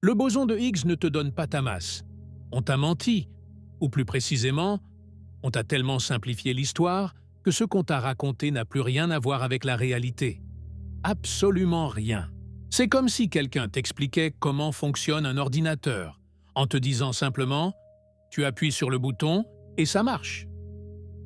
Le boson de Higgs ne te donne pas ta masse. On t'a menti, ou plus précisément, on t'a tellement simplifié l'histoire que ce qu'on t'a raconté n'a plus rien à voir avec la réalité. Absolument rien. C'est comme si quelqu'un t'expliquait comment fonctionne un ordinateur, en te disant simplement « tu appuies sur le bouton et ça marche ».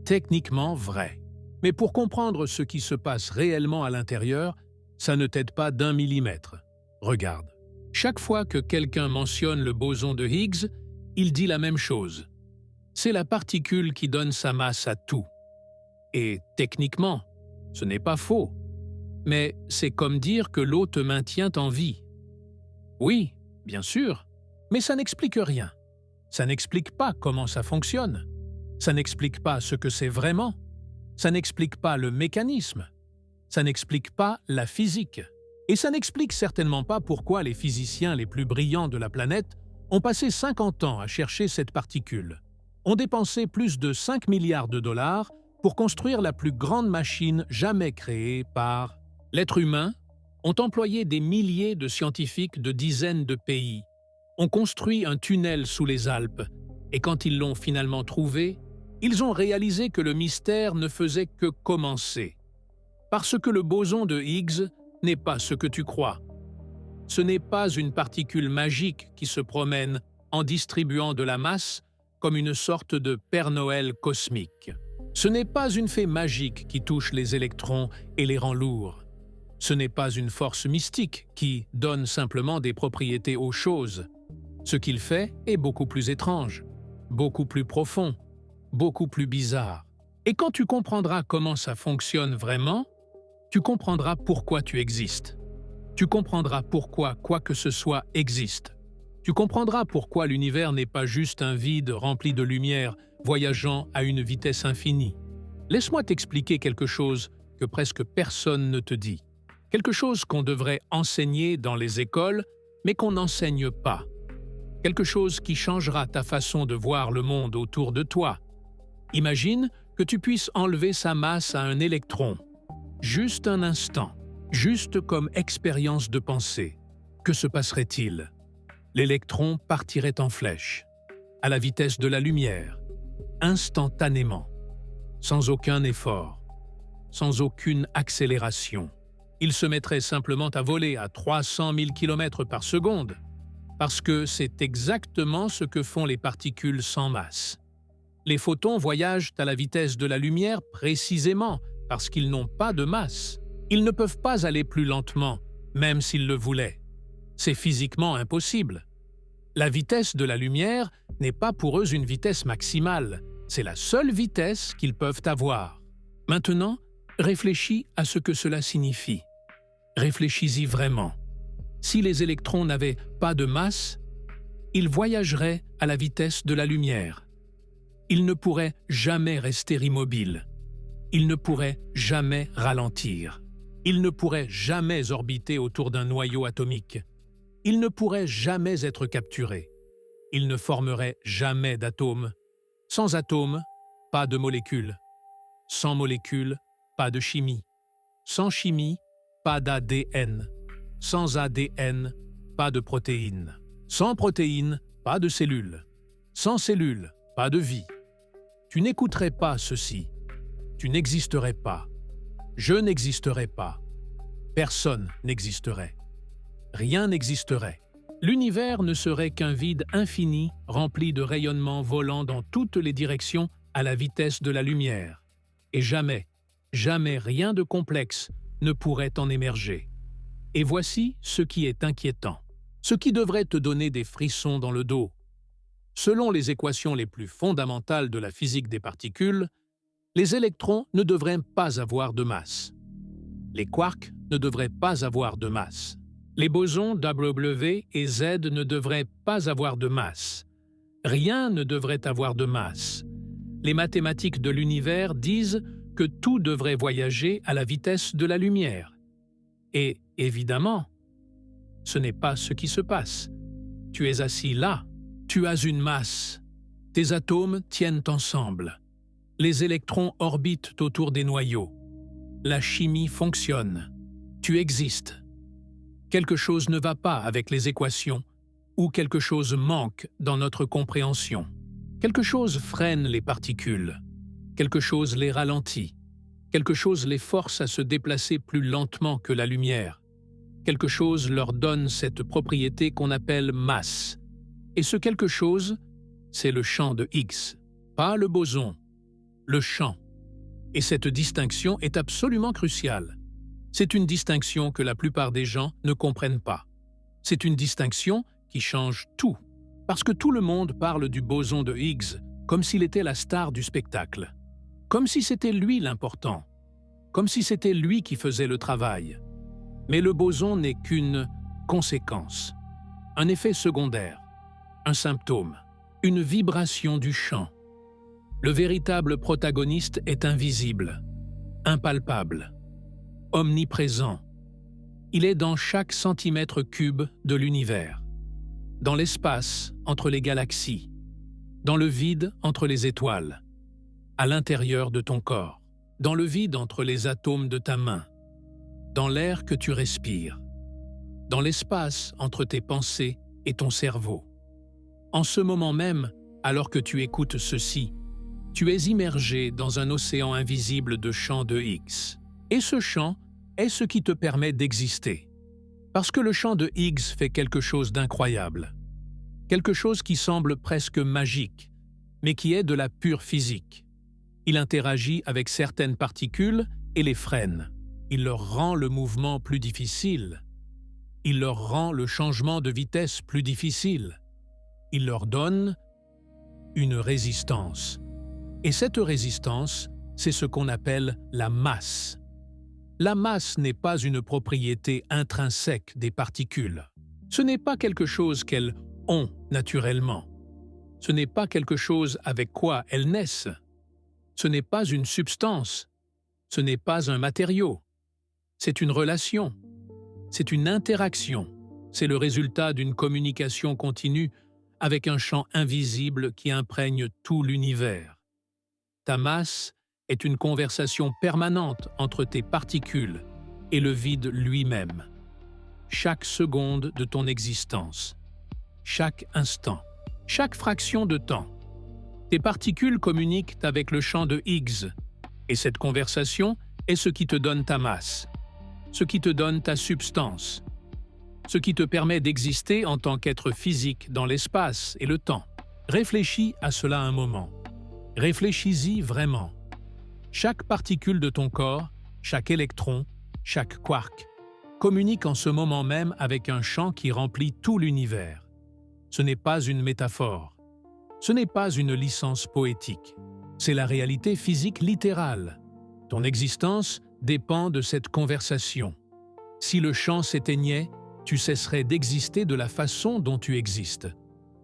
Techniquement vrai. Mais pour comprendre ce qui se passe réellement à l'intérieur, ça ne t'aide pas d'1 millimètre. Regarde. Chaque fois que quelqu'un mentionne le boson de Higgs, il dit la même chose. C'est la particule qui donne sa masse à tout. Et techniquement, ce n'est pas faux. Mais c'est comme dire que l'eau te maintient en vie. Oui, bien sûr, mais ça n'explique rien. Ça n'explique pas comment ça fonctionne. Ça n'explique pas ce que c'est vraiment. Ça n'explique pas le mécanisme. Ça n'explique pas la physique. Et ça n'explique certainement pas pourquoi les physiciens les plus brillants de la planète ont passé 50 ans à chercher cette particule, ont dépensé plus de 5 milliards de dollars pour construire la plus grande machine jamais créée par l'être humain, ont employé des milliers de scientifiques de dizaines de pays, ont construit un tunnel sous les Alpes, et quand ils l'ont finalement trouvé, ils ont réalisé que le mystère ne faisait que commencer. Parce que le boson de Higgs n'est pas ce que tu crois. Ce n'est pas une particule magique qui se promène en distribuant de la masse comme une sorte de Père Noël cosmique. Ce n'est pas une fée magique qui touche les électrons et les rend lourds. Ce n'est pas une force mystique qui donne simplement des propriétés aux choses. Ce qu'il fait est beaucoup plus étrange, beaucoup plus profond, beaucoup plus bizarre. Et quand tu comprendras comment ça fonctionne vraiment, tu comprendras pourquoi tu existes. Tu comprendras pourquoi quoi que ce soit existe. Tu comprendras pourquoi l'univers n'est pas juste un vide rempli de lumière voyageant à une vitesse infinie. Laisse-moi t'expliquer quelque chose que presque personne ne te dit. Quelque chose qu'on devrait enseigner dans les écoles, mais qu'on n'enseigne pas. Quelque chose qui changera ta façon de voir le monde autour de toi. Imagine que tu puisses enlever sa masse à un électron. Juste un instant, juste comme expérience de pensée. Que se passerait-il? L'électron partirait en flèche, à la vitesse de la lumière, instantanément, sans aucun effort, sans aucune accélération. Il se mettrait simplement à voler à 300 000 km par seconde, parce que c'est exactement ce que font les particules sans masse. Les photons voyagent à la vitesse de la lumière précisément parce qu'ils n'ont pas de masse. Ils ne peuvent pas aller plus lentement, même s'ils le voulaient. C'est physiquement impossible. La vitesse de la lumière n'est pas pour eux une vitesse maximale, c'est la seule vitesse qu'ils peuvent avoir. Maintenant, réfléchis à ce que cela signifie. Réfléchis-y vraiment. Si les électrons n'avaient pas de masse, ils voyageraient à la vitesse de la lumière. Ils ne pourraient jamais rester immobiles. Ils ne pourraient jamais ralentir. Ils ne pourraient jamais orbiter autour d'un noyau atomique. Ils ne pourraient jamais être capturés. Ils ne formeraient jamais d'atomes. Sans atomes, pas de molécules. Sans molécules, pas de chimie. Sans chimie, pas d'ADN. Sans ADN, pas de protéines. Sans protéines, pas de cellules. Sans cellules, pas de vie. Tu n'écouterais pas ceci. Tu n'existerais pas. Je n'existerais pas. Personne n'existerait. Rien n'existerait. L'univers ne serait qu'un vide infini rempli de rayonnements volant dans toutes les directions à la vitesse de la lumière. Et jamais, jamais rien de complexe ne pourrait en émerger. Et voici ce qui est inquiétant, ce qui devrait te donner des frissons dans le dos. Selon les équations les plus fondamentales de la physique des particules, les électrons ne devraient pas avoir de masse. Les quarks ne devraient pas avoir de masse. Les bosons W et Z ne devraient pas avoir de masse. Rien ne devrait avoir de masse. Les mathématiques de l'univers disent que tout devrait voyager à la vitesse de la lumière. Et, évidemment, ce n'est pas ce qui se passe. Tu es assis là, tu as une masse. Tes atomes tiennent ensemble. Les électrons orbitent autour des noyaux. La chimie fonctionne. Tu existes. Quelque chose ne va pas avec les équations où quelque chose manque dans notre compréhension. Quelque chose freine les particules, quelque chose les ralentit, quelque chose les force à se déplacer plus lentement que la lumière, quelque chose leur donne cette propriété qu'on appelle masse. Et ce quelque chose, c'est le champ de Higgs, pas le boson, le champ. Et cette distinction est absolument cruciale. C'est une distinction que la plupart des gens ne comprennent pas. C'est une distinction qui change tout, parce que tout le monde parle du boson de Higgs comme s'il était la star du spectacle, comme si c'était lui l'important, comme si c'était lui qui faisait le travail. Mais le boson n'est qu'une conséquence, un effet secondaire, un symptôme, une vibration du champ. Le véritable protagoniste est invisible, impalpable, omniprésent. Il est dans chaque centimètre cube de l'univers, dans l'espace entre les galaxies, dans le vide entre les étoiles, à l'intérieur de ton corps, dans le vide entre les atomes de ta main, dans l'air que tu respires, dans l'espace entre tes pensées et ton cerveau. En ce moment même, alors que tu écoutes ceci, tu es immergé dans un océan invisible de champs de Higgs. Et ce champ est ce qui te permet d'exister. Parce que le champ de Higgs fait quelque chose d'incroyable. Quelque chose qui semble presque magique, mais qui est de la pure physique. Il interagit avec certaines particules et les freine. Il leur rend le mouvement plus difficile. Il leur rend le changement de vitesse plus difficile. Il leur donne une résistance. Et cette résistance, c'est ce qu'on appelle la masse. La masse n'est pas une propriété intrinsèque des particules. Ce n'est pas quelque chose qu'elles ont naturellement. Ce n'est pas quelque chose avec quoi elles naissent. Ce n'est pas une substance. Ce n'est pas un matériau. C'est une relation. C'est une interaction. C'est le résultat d'une communication continue avec un champ invisible qui imprègne tout l'univers. Ta masse est une conversation permanente entre tes particules et le vide lui-même. Chaque seconde de ton existence, chaque instant, chaque fraction de temps, tes particules communiquent avec le champ de Higgs, et cette conversation est ce qui te donne ta masse, ce qui te donne ta substance, ce qui te permet d'exister en tant qu'être physique dans l'espace et le temps. Réfléchis à cela un moment. Réfléchis-y vraiment. Chaque particule de ton corps, chaque électron, chaque quark, communique en ce moment même avec un champ qui remplit tout l'univers. Ce n'est pas une métaphore. Ce n'est pas une licence poétique. C'est la réalité physique littérale. Ton existence dépend de cette conversation. Si le champ s'éteignait, tu cesserais d'exister de la façon dont tu existes.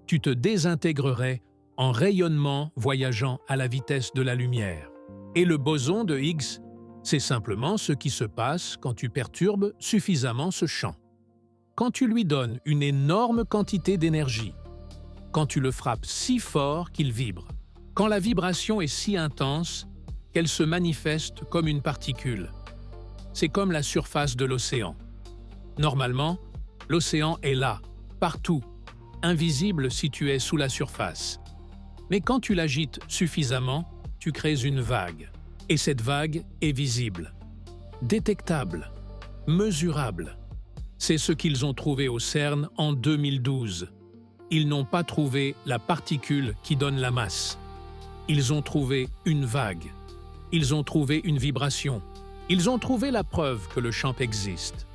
Tu te désintégrerais en rayonnement voyageant à la vitesse de la lumière. Et le boson de Higgs, c'est simplement ce qui se passe quand tu perturbes suffisamment ce champ. Quand tu lui donnes une énorme quantité d'énergie, quand tu le frappes si fort qu'il vibre, quand la vibration est si intense qu'elle se manifeste comme une particule. C'est comme la surface de l'océan. Normalement, l'océan est là, partout, invisible si tu es sous la surface. Mais quand tu l'agites suffisamment, tu crées une vague. Et cette vague est visible, détectable, mesurable. C'est ce qu'ils ont trouvé au CERN en 2012. Ils n'ont pas trouvé la particule qui donne la masse. Ils ont trouvé une vague. Ils ont trouvé une vibration. Ils ont trouvé la preuve que le champ existe.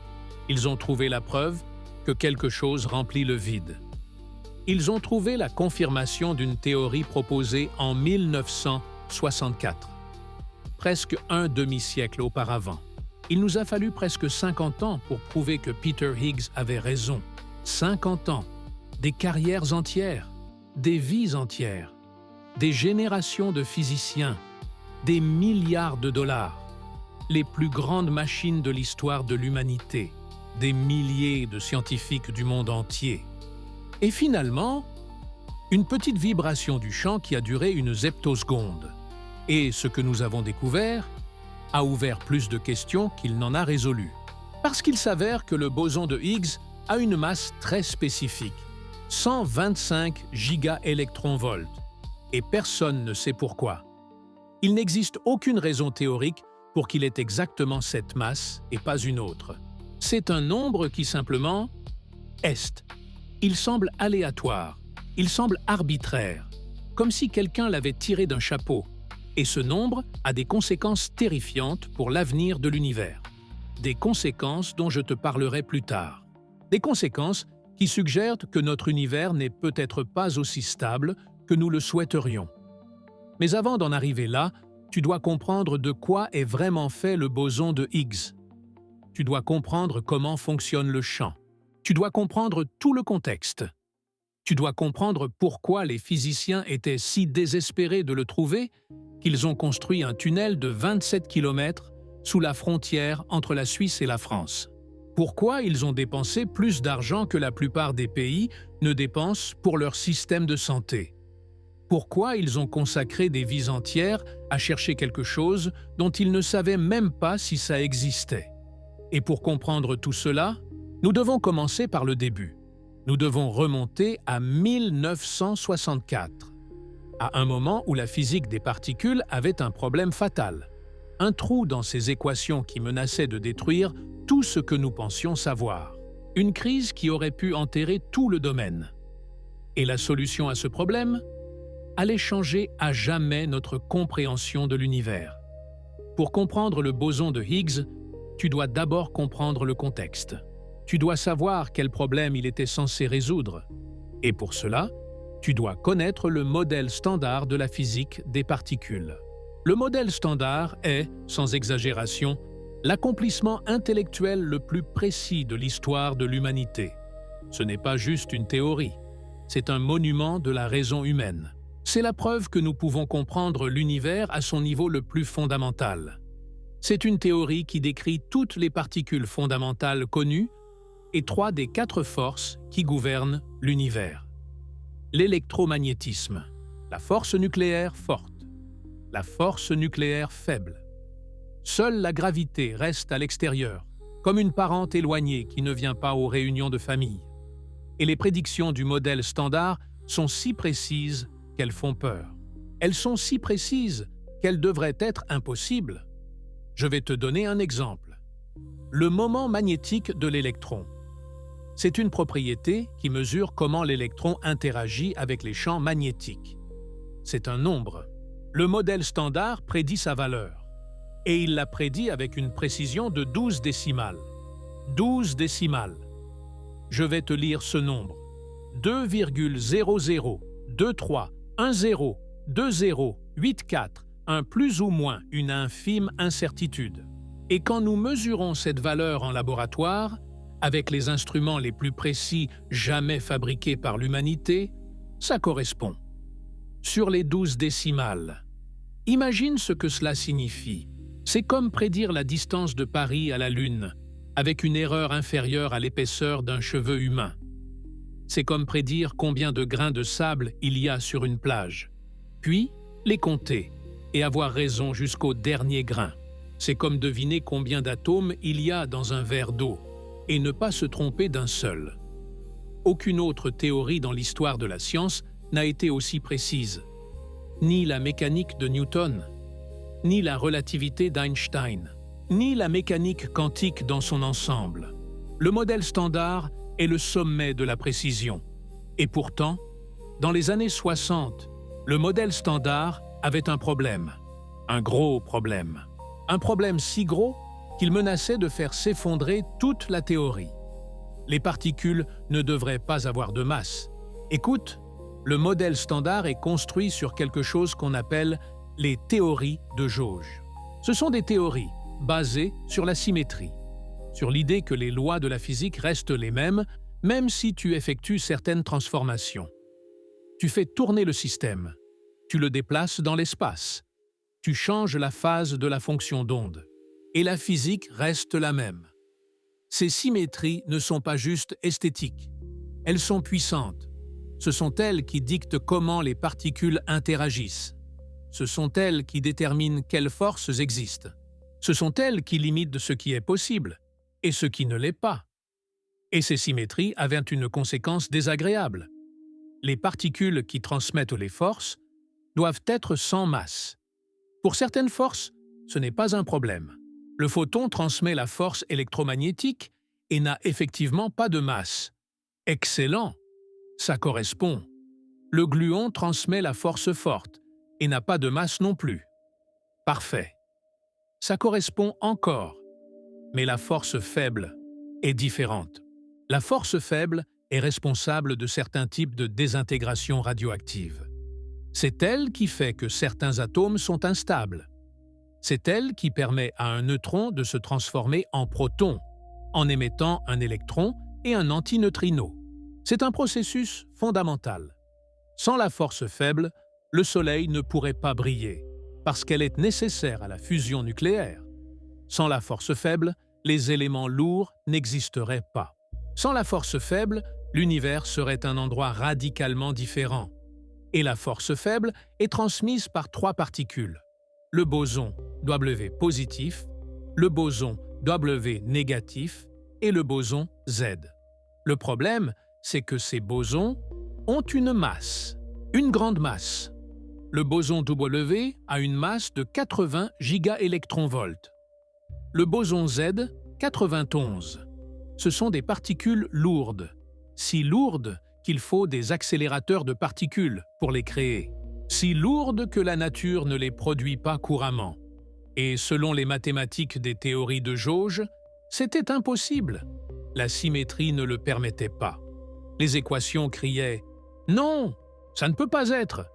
Ils ont trouvé la preuve que quelque chose remplit le vide. Ils ont trouvé la confirmation d'une théorie proposée en 1964, presque un demi-siècle auparavant. Il nous a fallu presque 50 ans pour prouver que Peter Higgs avait raison. 50 ans, des carrières entières, des vies entières, des générations de physiciens, des milliards de dollars, les plus grandes machines de l'histoire de l'humanité, des milliers de scientifiques du monde entier. Et finalement, une petite vibration du champ qui a duré une zeptoseconde. Et ce que nous avons découvert a ouvert plus de questions qu'il n'en a résolues. Parce qu'il s'avère que le boson de Higgs a une masse très spécifique. 125 gigaélectronvolts. Et personne ne sait pourquoi. Il n'existe aucune raison théorique pour qu'il ait exactement cette masse et pas une autre. C'est un nombre qui simplement est. Il semble aléatoire, il semble arbitraire, comme si quelqu'un l'avait tiré d'un chapeau. Et ce nombre a des conséquences terrifiantes pour l'avenir de l'univers. Des conséquences dont je te parlerai plus tard. Des conséquences qui suggèrent que notre univers n'est peut-être pas aussi stable que nous le souhaiterions. Mais avant d'en arriver là, tu dois comprendre de quoi est vraiment fait le boson de Higgs. Tu dois comprendre comment fonctionne le champ. Tu dois comprendre tout le contexte. Tu dois comprendre pourquoi les physiciens étaient si désespérés de le trouver qu'ils ont construit un tunnel de 27 km sous la frontière entre la Suisse et la France. Pourquoi ils ont dépensé plus d'argent que la plupart des pays ne dépensent pour leur système de santé. Pourquoi ils ont consacré des vies entières à chercher quelque chose dont ils ne savaient même pas si ça existait. Et pour comprendre tout cela, nous devons commencer par le début. Nous devons remonter à 1964, à un moment où la physique des particules avait un problème fatal, un trou dans ses équations qui menaçait de détruire tout ce que nous pensions savoir, une crise qui aurait pu enterrer tout le domaine. Et la solution à ce problème allait changer à jamais notre compréhension de l'univers. Pour comprendre le boson de Higgs, tu dois d'abord comprendre le contexte. Tu dois savoir quel problème il était censé résoudre. Et pour cela, tu dois connaître le modèle standard de la physique des particules. Le modèle standard est, sans exagération, l'accomplissement intellectuel le plus précis de l'histoire de l'humanité. Ce n'est pas juste une théorie, c'est un monument de la raison humaine. C'est la preuve que nous pouvons comprendre l'univers à son niveau le plus fondamental. C'est une théorie qui décrit toutes les particules fondamentales connues et 3 des 4 forces qui gouvernent l'univers. L'électromagnétisme, la force nucléaire forte, la force nucléaire faible. Seule la gravité reste à l'extérieur, comme une parente éloignée qui ne vient pas aux réunions de famille. Et les prédictions du modèle standard sont si précises qu'elles font peur. Elles sont si précises qu'elles devraient être impossibles. Je vais te donner un exemple. Le moment magnétique de l'électron. C'est une propriété qui mesure comment l'électron interagit avec les champs magnétiques. C'est un nombre. Le modèle standard prédit sa valeur. Et il l'a prédit avec une précision de 12 décimales. 12 décimales. Je vais te lire ce nombre. 2,0023102084, un plus ou moins une infime incertitude. Et quand nous mesurons cette valeur en laboratoire, avec les instruments les plus précis jamais fabriqués par l'humanité, ça correspond. Sur les 12 décimales. Imagine ce que cela signifie. C'est comme prédire la distance de Paris à la Lune, avec une erreur inférieure à l'épaisseur d'un cheveu humain. C'est comme prédire combien de grains de sable il y a sur une plage, puis les compter et avoir raison jusqu'au dernier grain. C'est comme deviner combien d'atomes il y a dans un verre d'eau et ne pas se tromper d'un seul. Aucune autre théorie dans l'histoire de la science n'a été aussi précise. Ni la mécanique de Newton, ni la relativité d'Einstein, ni la mécanique quantique dans son ensemble. Le modèle standard est le sommet de la précision. Et pourtant, dans les années 60, le modèle standard avait un problème, un gros problème. Un problème si gros qu'il menaçait de faire s'effondrer toute la théorie. Les particules ne devraient pas avoir de masse. Écoute, le modèle standard est construit sur quelque chose qu'on appelle les théories de jauge. Ce sont des théories basées sur la symétrie, sur l'idée que les lois de la physique restent les mêmes, même si tu effectues certaines transformations. Tu fais tourner le système, tu le déplaces dans l'espace, tu changes la phase de la fonction d'onde, et la physique reste la même. Ces symétries ne sont pas juste esthétiques, elles sont puissantes. Ce sont elles qui dictent comment les particules interagissent. Ce sont elles qui déterminent quelles forces existent. Ce sont elles qui limitent ce qui est possible et ce qui ne l'est pas. Et ces symétries avaient une conséquence désagréable. Les particules qui transmettent les forces doivent être sans masse. Pour certaines forces, ce n'est pas un problème. Le photon transmet la force électromagnétique et n'a effectivement pas de masse. Excellent! Ça correspond. Le gluon transmet la force forte et n'a pas de masse non plus. Parfait. Ça correspond encore. Mais la force faible est différente. La force faible est responsable de certains types de désintégration radioactive. C'est elle qui fait que certains atomes sont instables. C'est elle qui permet à un neutron de se transformer en proton, en émettant un électron et un antineutrino. C'est un processus fondamental. Sans la force faible, le Soleil ne pourrait pas briller, parce qu'elle est nécessaire à la fusion nucléaire. Sans la force faible, les éléments lourds n'existeraient pas. Sans la force faible, l'univers serait un endroit radicalement différent. Et la force faible est transmise par 3 particules. Le boson W positif, le boson W négatif et le boson Z. Le problème, c'est que ces bosons ont une masse, une grande masse. Le boson W a une masse de 80 gigaélectronvolts. Le boson Z, 91. Ce sont des particules lourdes, si lourdes qu'il faut des accélérateurs de particules pour les créer, si lourdes que la nature ne les produit pas couramment. Et selon les mathématiques des théories de jauge, c'était impossible. La symétrie ne le permettait pas. Les équations criaient « Non, ça ne peut pas être !»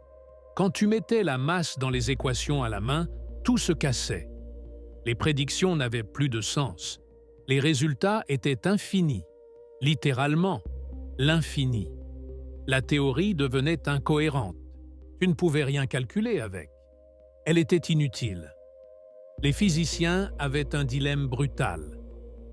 Quand tu mettais la masse dans les équations à la main, tout se cassait. Les prédictions n'avaient plus de sens. Les résultats étaient infinis, littéralement, l'infini. La théorie devenait incohérente. Tu ne pouvais rien calculer avec. Elle était inutile. Les physiciens avaient un dilemme brutal,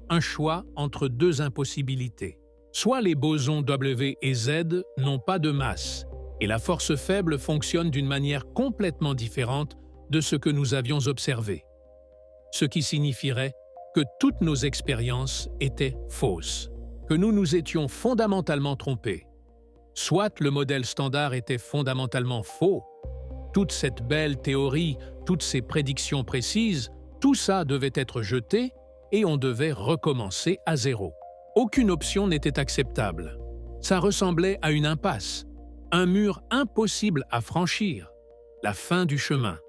un choix entre 2 impossibilités. Soit les bosons W et Z n'ont pas de masse, et la force faible fonctionne d'une manière complètement différente de ce que nous avions observé. Ce qui signifierait que toutes nos expériences étaient fausses, que nous nous étions fondamentalement trompés. Soit le modèle standard était fondamentalement faux. Toute cette belle théorie, toutes ces prédictions précises, tout ça devait être jeté et on devait recommencer à zéro. Aucune option n'était acceptable. Ça ressemblait à une impasse, un mur impossible à franchir, la fin du chemin.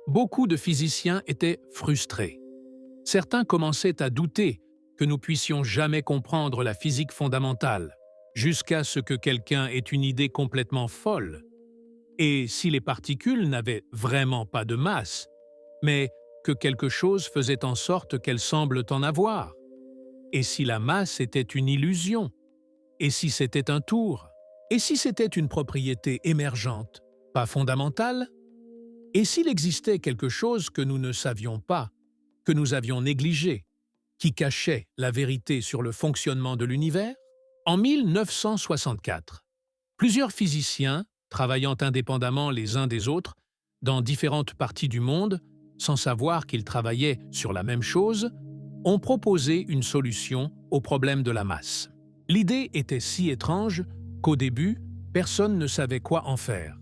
Beaucoup de physiciens étaient frustrés. Certains commençaient à douter que nous puissions jamais comprendre la physique fondamentale, jusqu'à ce que quelqu'un ait une idée complètement folle. Et si les particules n'avaient vraiment pas de masse, mais que quelque chose faisait en sorte qu'elles semblent en avoir? Et si la masse était une illusion? Et si c'était un tour? Et si c'était une propriété émergente, pas fondamentale? Et s'il existait quelque chose que nous ne savions pas, que nous avions négligé, qui cachait la vérité sur le fonctionnement de l'univers? En 1964, plusieurs physiciens, travaillant indépendamment les uns des autres, dans différentes parties du monde, sans savoir qu'ils travaillaient sur la même chose, ont proposé une solution au problème de la masse. L'idée était si étrange qu'au début, personne ne savait quoi en faire.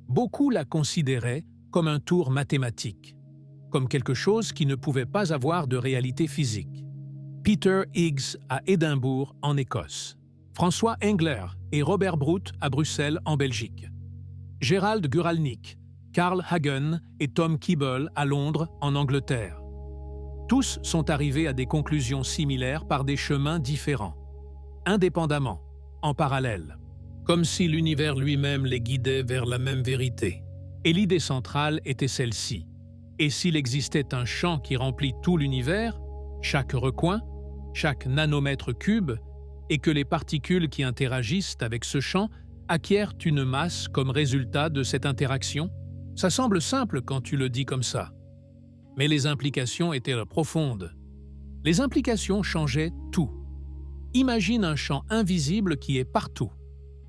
Beaucoup la considéraient comme un tour mathématique, comme quelque chose qui ne pouvait pas avoir de réalité physique. Peter Higgs à Édimbourg, en Écosse. François Engler et Robert Brout à Bruxelles, en Belgique. Gerald Guralnick, Carl Hagen et Tom Keeble à Londres, en Angleterre. Tous sont arrivés à des conclusions similaires par des chemins différents, indépendamment, en parallèle, comme si l'univers lui-même les guidait vers la même vérité. Et l'idée centrale était celle-ci. Et s'il existait un champ qui remplit tout l'univers, chaque recoin, chaque nanomètre cube, et que les particules qui interagissent avec ce champ acquièrent une masse comme résultat de cette interaction? Ça semble simple quand tu le dis comme ça. Mais les implications étaient profondes. Les implications changeaient tout. Imagine un champ invisible qui est partout,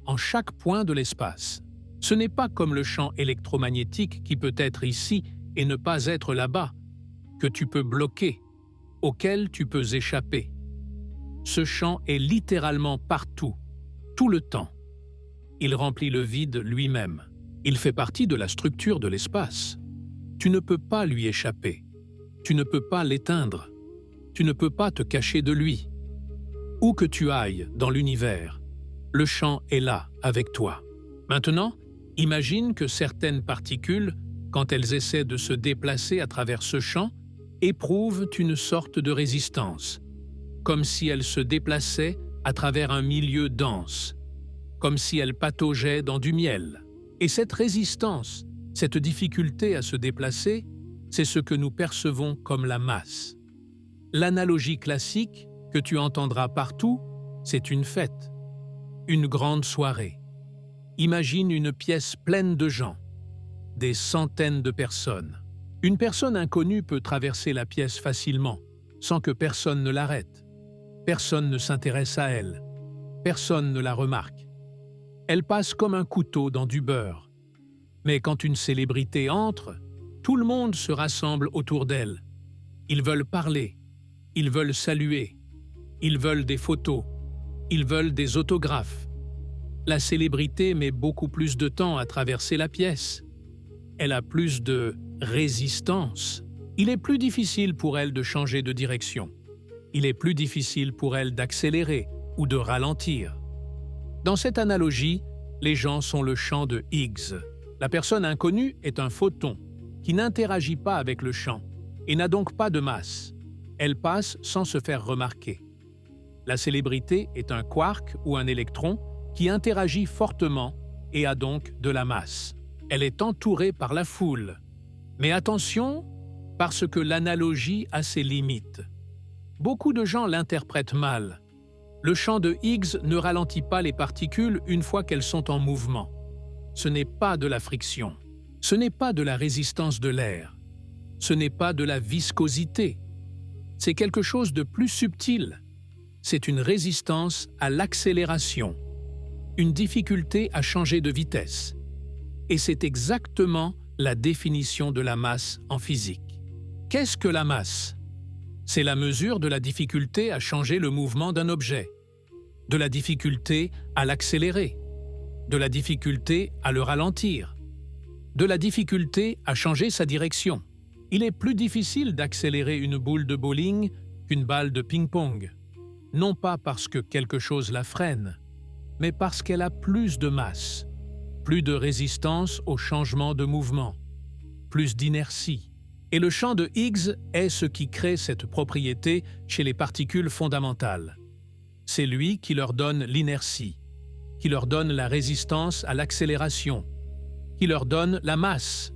en chaque point de l'espace. Ce n'est pas comme le champ électromagnétique qui peut être ici et ne pas être là-bas, que tu peux bloquer, auquel tu peux échapper. Ce champ est littéralement partout, tout le temps. il remplit le vide lui-même. Il fait partie de la structure de l'espace. Tu ne peux pas lui échapper. Tu ne peux pas l'éteindre. Tu ne peux pas te cacher de lui. Où que tu ailles dans l'univers, le champ est là avec toi. Maintenant, imagine que certaines particules, quand elles essaient de se déplacer à travers ce champ, éprouvent une sorte de résistance, comme si elles se déplaçaient à travers un milieu dense, comme si elles pataugeaient dans du miel. Et cette résistance, cette difficulté à se déplacer, c'est ce que nous percevons comme la masse. L'analogie classique que tu entendras partout, c'est une fête, une grande soirée. Imagine une pièce pleine de gens, des centaines de personnes. Une personne inconnue peut traverser la pièce facilement, sans que personne ne l'arrête. Personne ne s'intéresse à elle. Personne ne la remarque. Elle passe comme un couteau dans du beurre. Mais quand une célébrité entre, tout le monde se rassemble autour d'elle. Ils veulent parler, ils veulent saluer, ils veulent des photos, ils veulent des autographes. La célébrité met beaucoup plus de temps à traverser la pièce. Elle a plus de résistance. Il est plus difficile pour elle de changer de direction. Il est plus difficile pour elle d'accélérer ou de ralentir. Dans cette analogie, les gens sont le champ de Higgs. La personne inconnue est un photon qui n'interagit pas avec le champ et n'a donc pas de masse. Elle passe sans se faire remarquer. La célébrité est un quark ou un électron qui interagit fortement et a donc de la masse. Elle est entourée par la foule. Mais attention, parce que l'analogie a ses limites. Beaucoup de gens l'interprètent mal. Le champ de Higgs ne ralentit pas les particules une fois qu'elles sont en mouvement. Ce n'est pas de la friction. Ce n'est pas de la résistance de l'air. Ce n'est pas de la viscosité. C'est quelque chose de plus subtil. C'est une résistance à l'accélération, une difficulté à changer de vitesse. Et c'est exactement la définition de la masse en physique. Qu'est-ce que la masse? C'est la mesure de la difficulté à changer le mouvement d'un objet, de la difficulté à l'accélérer, de la difficulté à le ralentir, de la difficulté à changer sa direction. Il est plus difficile d'accélérer une boule de bowling qu'une balle de ping-pong. Non pas parce que quelque chose la freine, mais parce qu'elle a plus de masse, plus de résistance au changement de mouvement, plus d'inertie. Et le champ de Higgs est ce qui crée cette propriété chez les particules fondamentales. C'est lui qui leur donne l'inertie, qui leur donne la résistance à l'accélération, qui leur donne la masse.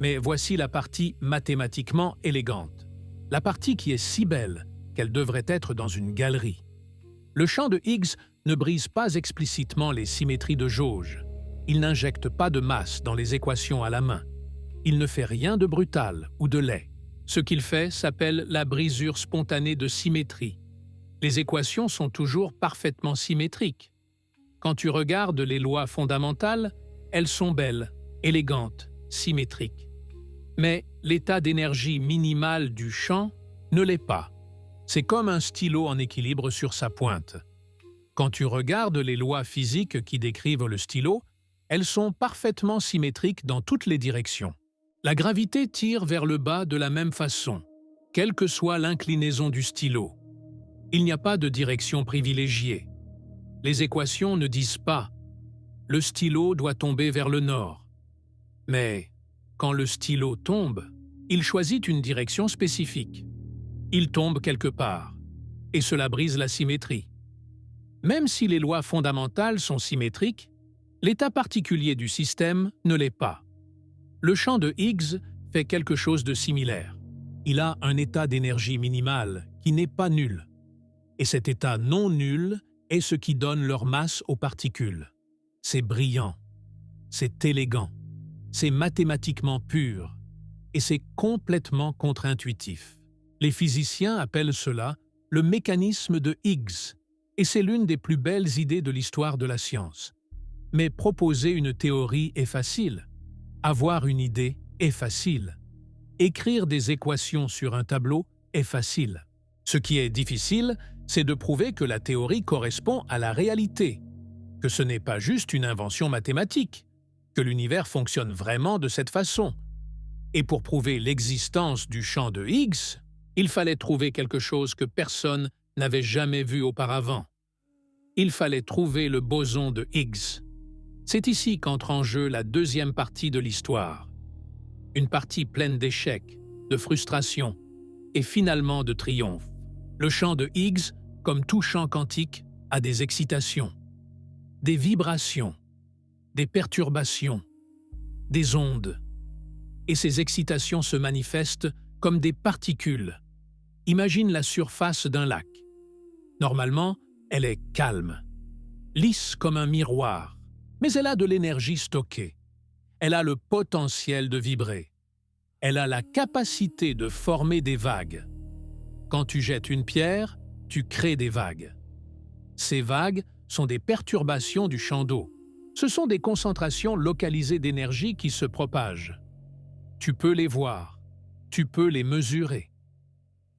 Mais voici la partie mathématiquement élégante, la partie qui est si belle qu'elle devrait être dans une galerie. Le champ de Higgs ne brise pas explicitement les symétries de jauge. Il n'injecte pas de masse dans les équations à la main. Il ne fait rien de brutal ou de laid. Ce qu'il fait s'appelle la brisure spontanée de symétrie. Les équations sont toujours parfaitement symétriques. Quand tu regardes les lois fondamentales, elles sont belles, élégantes, symétriques. Mais l'état d'énergie minimale du champ ne l'est pas. C'est comme un stylo en équilibre sur sa pointe. Quand tu regardes les lois physiques qui décrivent le stylo, elles sont parfaitement symétriques dans toutes les directions. La gravité tire vers le bas de la même façon, quelle que soit l'inclinaison du stylo. Il n'y a pas de direction privilégiée. Les équations ne disent pas « le stylo doit tomber vers le nord ». Mais quand le stylo tombe, il choisit une direction spécifique. Il tombe quelque part, et cela brise la symétrie. Même si les lois fondamentales sont symétriques, l'état particulier du système ne l'est pas. Le champ de Higgs fait quelque chose de similaire. Il a un état d'énergie minimale qui n'est pas nul. Et cet état non nul est ce qui donne leur masse aux particules. C'est brillant, c'est élégant, c'est mathématiquement pur, et c'est complètement contre-intuitif. Les physiciens appellent cela le mécanisme de Higgs, et c'est l'une des plus belles idées de l'histoire de la science. Mais proposer une théorie est facile. Avoir une idée est facile. Écrire des équations sur un tableau est facile. Ce qui est difficile, c'est de prouver que la théorie correspond à la réalité. que ce n'est pas juste une invention mathématique, que l'univers fonctionne vraiment de cette façon. Et pour prouver l'existence du champ de Higgs, il fallait trouver quelque chose que personne n'avait jamais vu auparavant. Il fallait trouver le boson de Higgs. C'est ici qu'entre en jeu la deuxième partie de l'histoire. Une partie pleine d'échecs, de frustrations et finalement de triomphe. Le champ de Higgs, comme tout champ quantique, a des excitations, des vibrations, des perturbations, des ondes. Et ces excitations se manifestent comme des particules. Imagine la surface d'un lac. Normalement, elle est calme, lisse comme un miroir, mais elle a de l'énergie stockée. Elle a le potentiel de vibrer. Elle a la capacité de former des vagues. Quand tu jettes une pierre, tu crées des vagues. Ces vagues sont des perturbations du champ d'eau. Ce sont des concentrations localisées d'énergie qui se propagent. Tu peux les voir, tu peux les mesurer.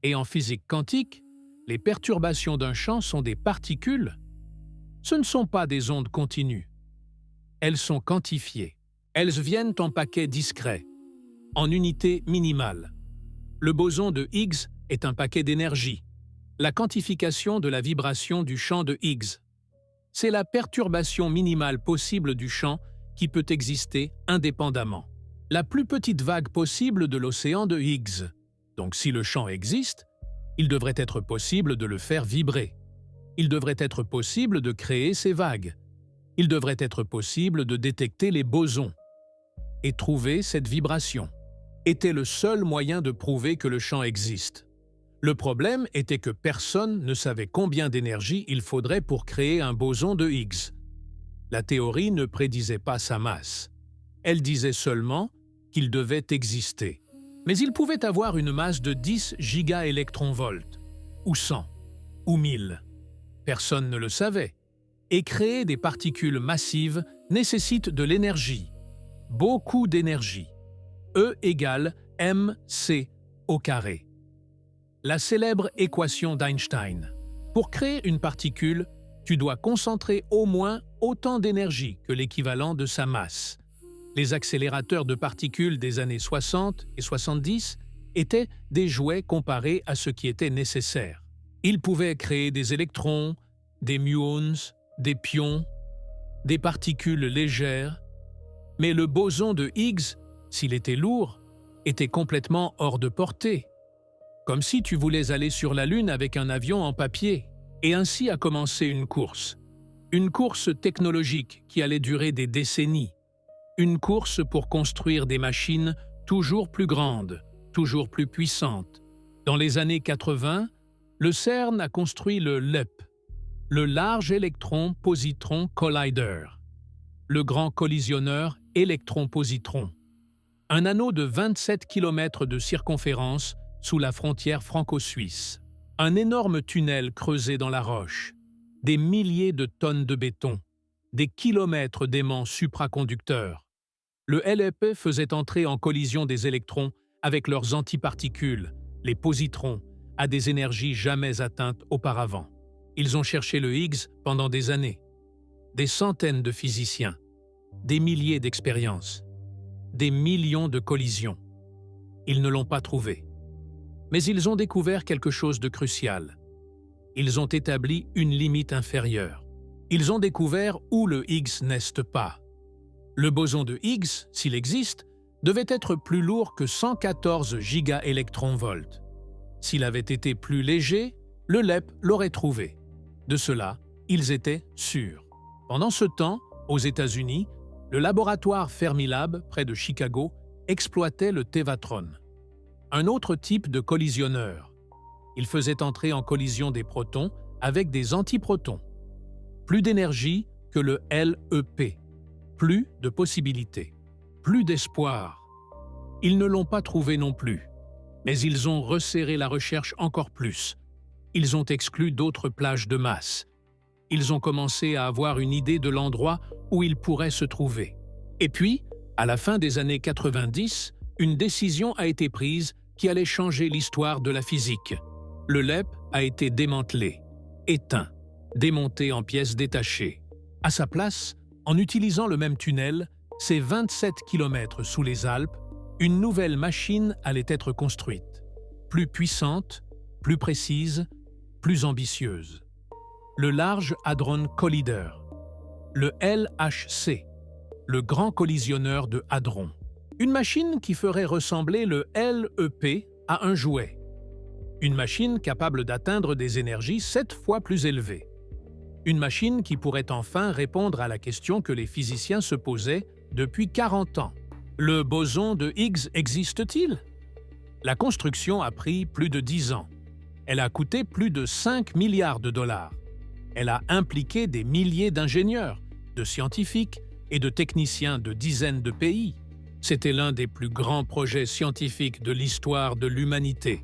Et en physique quantique, les perturbations d'un champ sont des particules. Ce ne sont pas des ondes continues. Elles sont quantifiées. Elles viennent en paquets discrets, en unités minimales. Le boson de Higgs est un paquet d'énergie. La quantification de la vibration du champ de Higgs. C'est la perturbation minimale possible du champ qui peut exister indépendamment. La plus petite vague possible de l'océan de Higgs. Donc si le champ existe, il devrait être possible de le faire vibrer. Il devrait être possible de créer ces vagues. Il devrait être possible de détecter les bosons. Et trouver cette vibration était le seul moyen de prouver que le champ existe. Le problème était que personne ne savait combien d'énergie il faudrait pour créer un boson de Higgs. La théorie ne prédisait pas sa masse. Elle disait seulement qu'il devait exister. Mais il pouvait avoir une masse de 10 gigaélectronvolts, ou 100, ou 1000. Personne ne le savait. Et créer des particules massives nécessite de l'énergie. Beaucoup d'énergie. E égale mc au carré. La célèbre équation d'Einstein. Pour créer une particule, tu dois concentrer au moins autant d'énergie que l'équivalent de sa masse. Les accélérateurs de particules des années 60 et 70 étaient des jouets comparés à ce qui était nécessaire. Ils pouvaient créer des électrons, des muons, des pions, des particules légères, mais le boson de Higgs, s'il était lourd, était complètement hors de portée. Comme si tu voulais aller sur la Lune avec un avion en papier. Et ainsi a commencé une course. Une course technologique qui allait durer des décennies. Une course pour construire des machines toujours plus grandes, toujours plus puissantes. Dans les années 80, le CERN a construit le LEP, le Large Electron Positron Collider, le grand collisionneur électron-positron. Un anneau de 27 km de circonférence sous la frontière franco-suisse. Un énorme tunnel creusé dans la roche. Des milliers de tonnes de béton. Des kilomètres d'aimants supraconducteurs. Le LEP faisait entrer en collision des électrons avec leurs antiparticules, les positrons, à des énergies jamais atteintes auparavant. Ils ont cherché le Higgs pendant des années. Des centaines de physiciens. Des milliers d'expériences. Des millions de collisions. Ils ne l'ont pas trouvé. Mais ils ont découvert quelque chose de crucial. Ils ont établi une limite inférieure. Ils ont découvert où le Higgs n'est pas. Le boson de Higgs, s'il existe, devait être plus lourd que 114 gigaélectronvolts. S'il avait été plus léger, le LEP l'aurait trouvé. De cela, ils étaient sûrs. Pendant ce temps, aux États-Unis, le laboratoire Fermilab, près de Chicago, exploitait le Tevatron. Un autre type de collisionneur. Il faisait entrer en collision des protons avec des antiprotons. Plus d'énergie que le LEP. Plus de possibilités. Plus d'espoir. Ils ne l'ont pas trouvé non plus. Mais ils ont resserré la recherche encore plus. Ils ont exclu d'autres plages de masse. Ils ont commencé à avoir une idée de l'endroit où il pourrait se trouver. Et puis, à la fin des années 90, une décision a été prise qui allait changer l'histoire de la physique. Le LEP a été démantelé, éteint, démonté en pièces détachées. À sa place, en utilisant le même tunnel, c'est 27 km sous les Alpes, une nouvelle machine allait être construite. Plus puissante, plus précise, plus ambitieuse. Le Large Hadron Collider, le LHC, le grand collisionneur de hadrons. Une machine qui ferait ressembler le LEP à un jouet. Une machine capable d'atteindre des énergies 7 fois plus élevées. Une machine qui pourrait enfin répondre à la question que les physiciens se posaient depuis 40 ans. Le boson de Higgs existe-t-il? La construction a pris plus de 10 ans. Elle a coûté plus de 5 milliards de dollars. Elle a impliqué des milliers d'ingénieurs, de scientifiques et de techniciens de dizaines de pays. C'était l'un des plus grands projets scientifiques de l'histoire de l'humanité.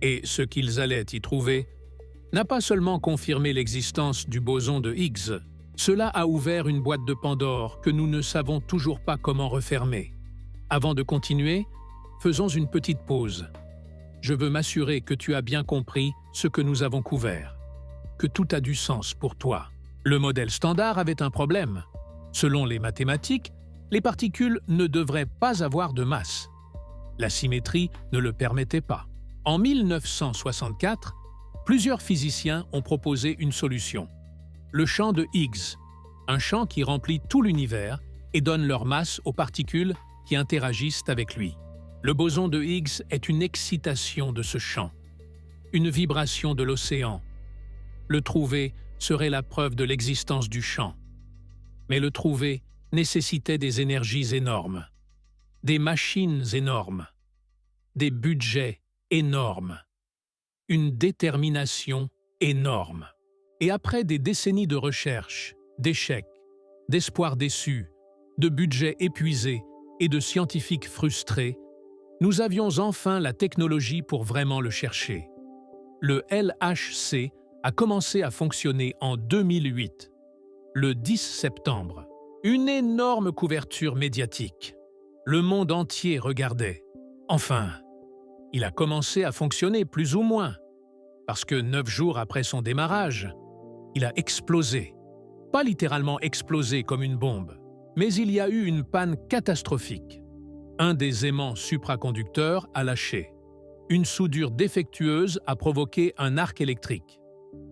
Et ce qu'ils allaient y trouver n'a pas seulement confirmé l'existence du boson de Higgs, cela a ouvert une boîte de Pandore que nous ne savons toujours pas comment refermer. Avant de continuer, faisons une petite pause. Je veux m'assurer que tu as bien compris ce que nous avons couvert, que tout a du sens pour toi. Le modèle standard avait un problème. Selon les mathématiques, les particules ne devraient pas avoir de masse. La symétrie ne le permettait pas. En 1964, plusieurs physiciens ont proposé une solution. Le champ de Higgs, un champ qui remplit tout l'univers et donne leur masse aux particules qui interagissent avec lui. Le boson de Higgs est une excitation de ce champ, une vibration de l'océan. Le trouver serait la preuve de l'existence du champ. Mais le trouver nécessitait des énergies énormes, des machines énormes, des budgets énormes, une détermination énorme. Et après des décennies de recherche, d'échecs, d'espoirs déçus, de budgets épuisés et de scientifiques frustrés, nous avions enfin la technologie pour vraiment le chercher. Le LHC a commencé à fonctionner en 2008, le 10 septembre. Une énorme couverture médiatique. Le monde entier regardait. Enfin, il a commencé à fonctionner plus ou moins, parce que 9 jours après son démarrage, il a explosé. Pas littéralement explosé comme une bombe, mais il y a eu une panne catastrophique. Un des aimants supraconducteurs a lâché. Une soudure défectueuse a provoqué un arc électrique.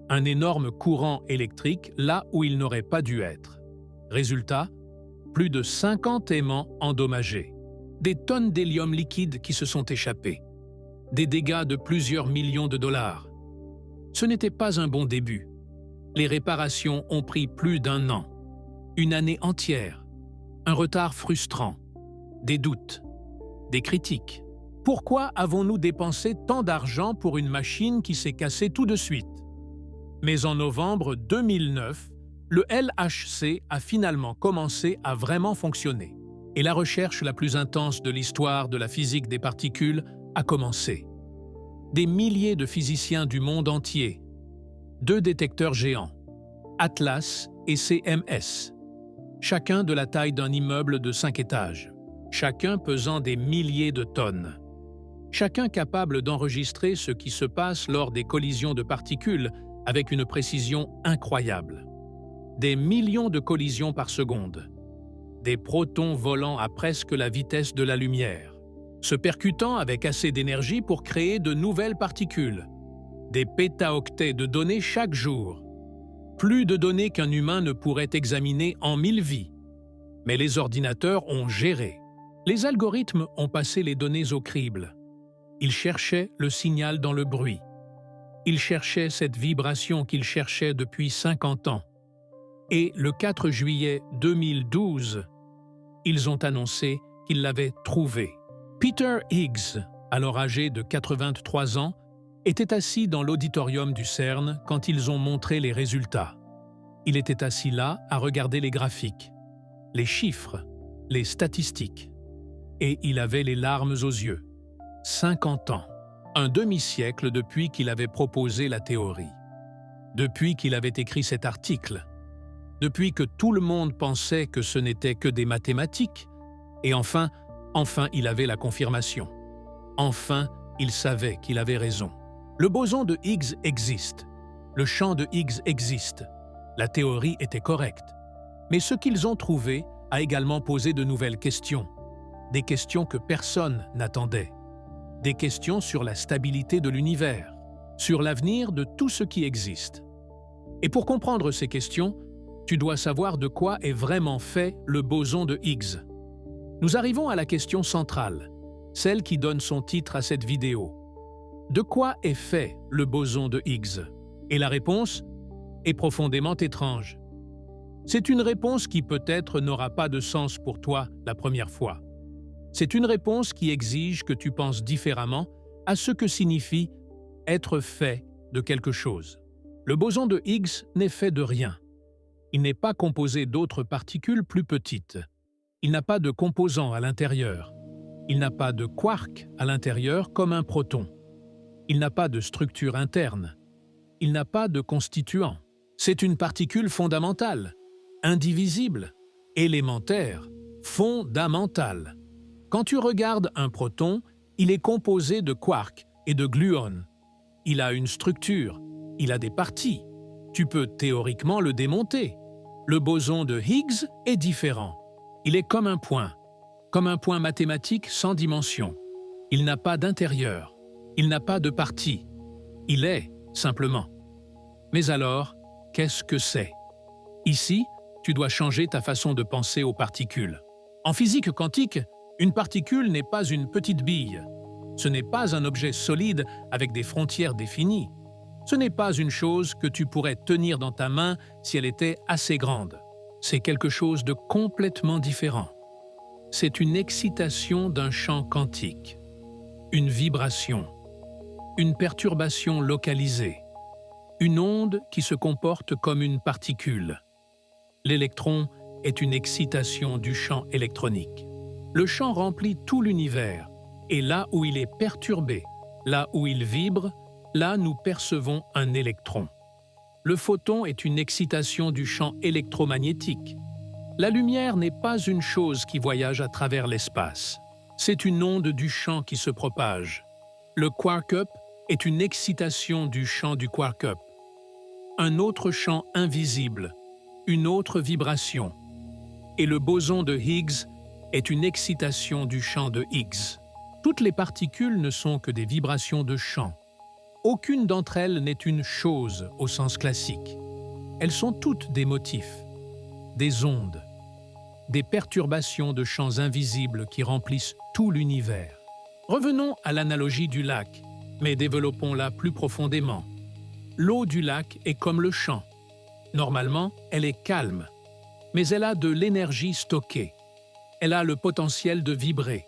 Un énorme courant électrique là où il n'aurait pas dû être. Résultat, plus de 50 aimants endommagés. Des tonnes d'hélium liquide qui se sont échappées. Des dégâts de plusieurs millions de dollars. Ce n'était pas un bon début. Les réparations ont pris plus d'1 an. Une année entière. Un retard frustrant. Des doutes. Des critiques. Pourquoi avons-nous dépensé tant d'argent pour une machine qui s'est cassée tout de suite? Mais en novembre 2009, le LHC a finalement commencé à vraiment fonctionner. Et la recherche la plus intense de l'histoire de la physique des particules a commencé. Des milliers de physiciens du monde entier, 2 détecteurs géants, Atlas et CMS, chacun de la taille d'un immeuble de 5 étages, chacun pesant des milliers de tonnes, chacun capable d'enregistrer ce qui se passe lors des collisions de particules avec une précision incroyable. Des millions de collisions par seconde, des protons volant à presque la vitesse de la lumière, se percutant avec assez d'énergie pour créer de nouvelles particules, des pétaoctets de données chaque jour, plus de données qu'un humain ne pourrait examiner en 1000 vies. Mais les ordinateurs ont géré. Les algorithmes ont passé les données au crible. Ils cherchaient le signal dans le bruit. Ils cherchaient cette vibration qu'ils cherchaient depuis 50 ans. Et le 4 juillet 2012, ils ont annoncé qu'ils l'avaient trouvé. Peter Higgs, alors âgé de 83 ans, était assis dans l'auditorium du CERN quand ils ont montré les résultats. Il était assis là à regarder les graphiques, les chiffres, les statistiques. Et il avait les larmes aux yeux. 50 ans, un demi-siècle depuis qu'il avait proposé la théorie. Depuis qu'il avait écrit cet article. Depuis que tout le monde pensait que ce n'était que des mathématiques. Et enfin, il avait la confirmation. Enfin, il savait qu'il avait raison. Le boson de Higgs existe. Le champ de Higgs existe. La théorie était correcte. Mais ce qu'ils ont trouvé a également posé de nouvelles questions. Des questions que personne n'attendait. Des questions sur la stabilité de l'univers, sur l'avenir de tout ce qui existe. Et pour comprendre ces questions, tu dois savoir de quoi est vraiment fait le boson de Higgs. Nous arrivons à la question centrale, celle qui donne son titre à cette vidéo. De quoi est fait le boson de Higgs? Et la réponse est profondément étrange. C'est une réponse qui peut-être n'aura pas de sens pour toi la première fois. C'est une réponse qui exige que tu penses différemment à ce que signifie être fait de quelque chose. Le boson de Higgs n'est fait de rien. Il n'est pas composé d'autres particules plus petites. Il n'a pas de composants à l'intérieur. Il n'a pas de quark à l'intérieur comme un proton. Il n'a pas de structure interne. Il n'a pas de constituant. C'est une particule fondamentale, indivisible, élémentaire, fondamentale. Quand tu regardes un proton, il est composé de quarks et de gluons. Il a une structure, il a des parties. Tu peux théoriquement le démonter. Le boson de Higgs est différent. Il est comme un point mathématique sans dimension. Il n'a pas d'intérieur, il n'a pas de partie. Il est, simplement. Mais alors, qu'est-ce que c'est? Ici, tu dois changer ta façon de penser aux particules. En physique quantique, une particule n'est pas une petite bille. Ce n'est pas un objet solide avec des frontières définies. Ce n'est pas une chose que tu pourrais tenir dans ta main si elle était assez grande. C'est quelque chose de complètement différent. C'est une excitation d'un champ quantique, une vibration, une perturbation localisée, une onde qui se comporte comme une particule. L'électron est une excitation du champ électronique. Le champ remplit tout l'univers, et là où il est perturbé, là où il vibre, là nous percevons un électron. Le photon est une excitation du champ électromagnétique. La lumière n'est pas une chose qui voyage à travers l'espace. C'est une onde du champ qui se propage. Le quark-up est une excitation du champ du quark-up. Un autre champ invisible, une autre vibration. Et le boson de Higgs est une excitation du champ de Higgs. Toutes les particules ne sont que des vibrations de champ. Aucune d'entre elles n'est une chose au sens classique. Elles sont toutes des motifs, des ondes, des perturbations de champs invisibles qui remplissent tout l'univers. Revenons à l'analogie du lac, mais développons-la plus profondément. L'eau du lac est comme le champ. Normalement, elle est calme, mais elle a de l'énergie stockée. Elle a le potentiel de vibrer.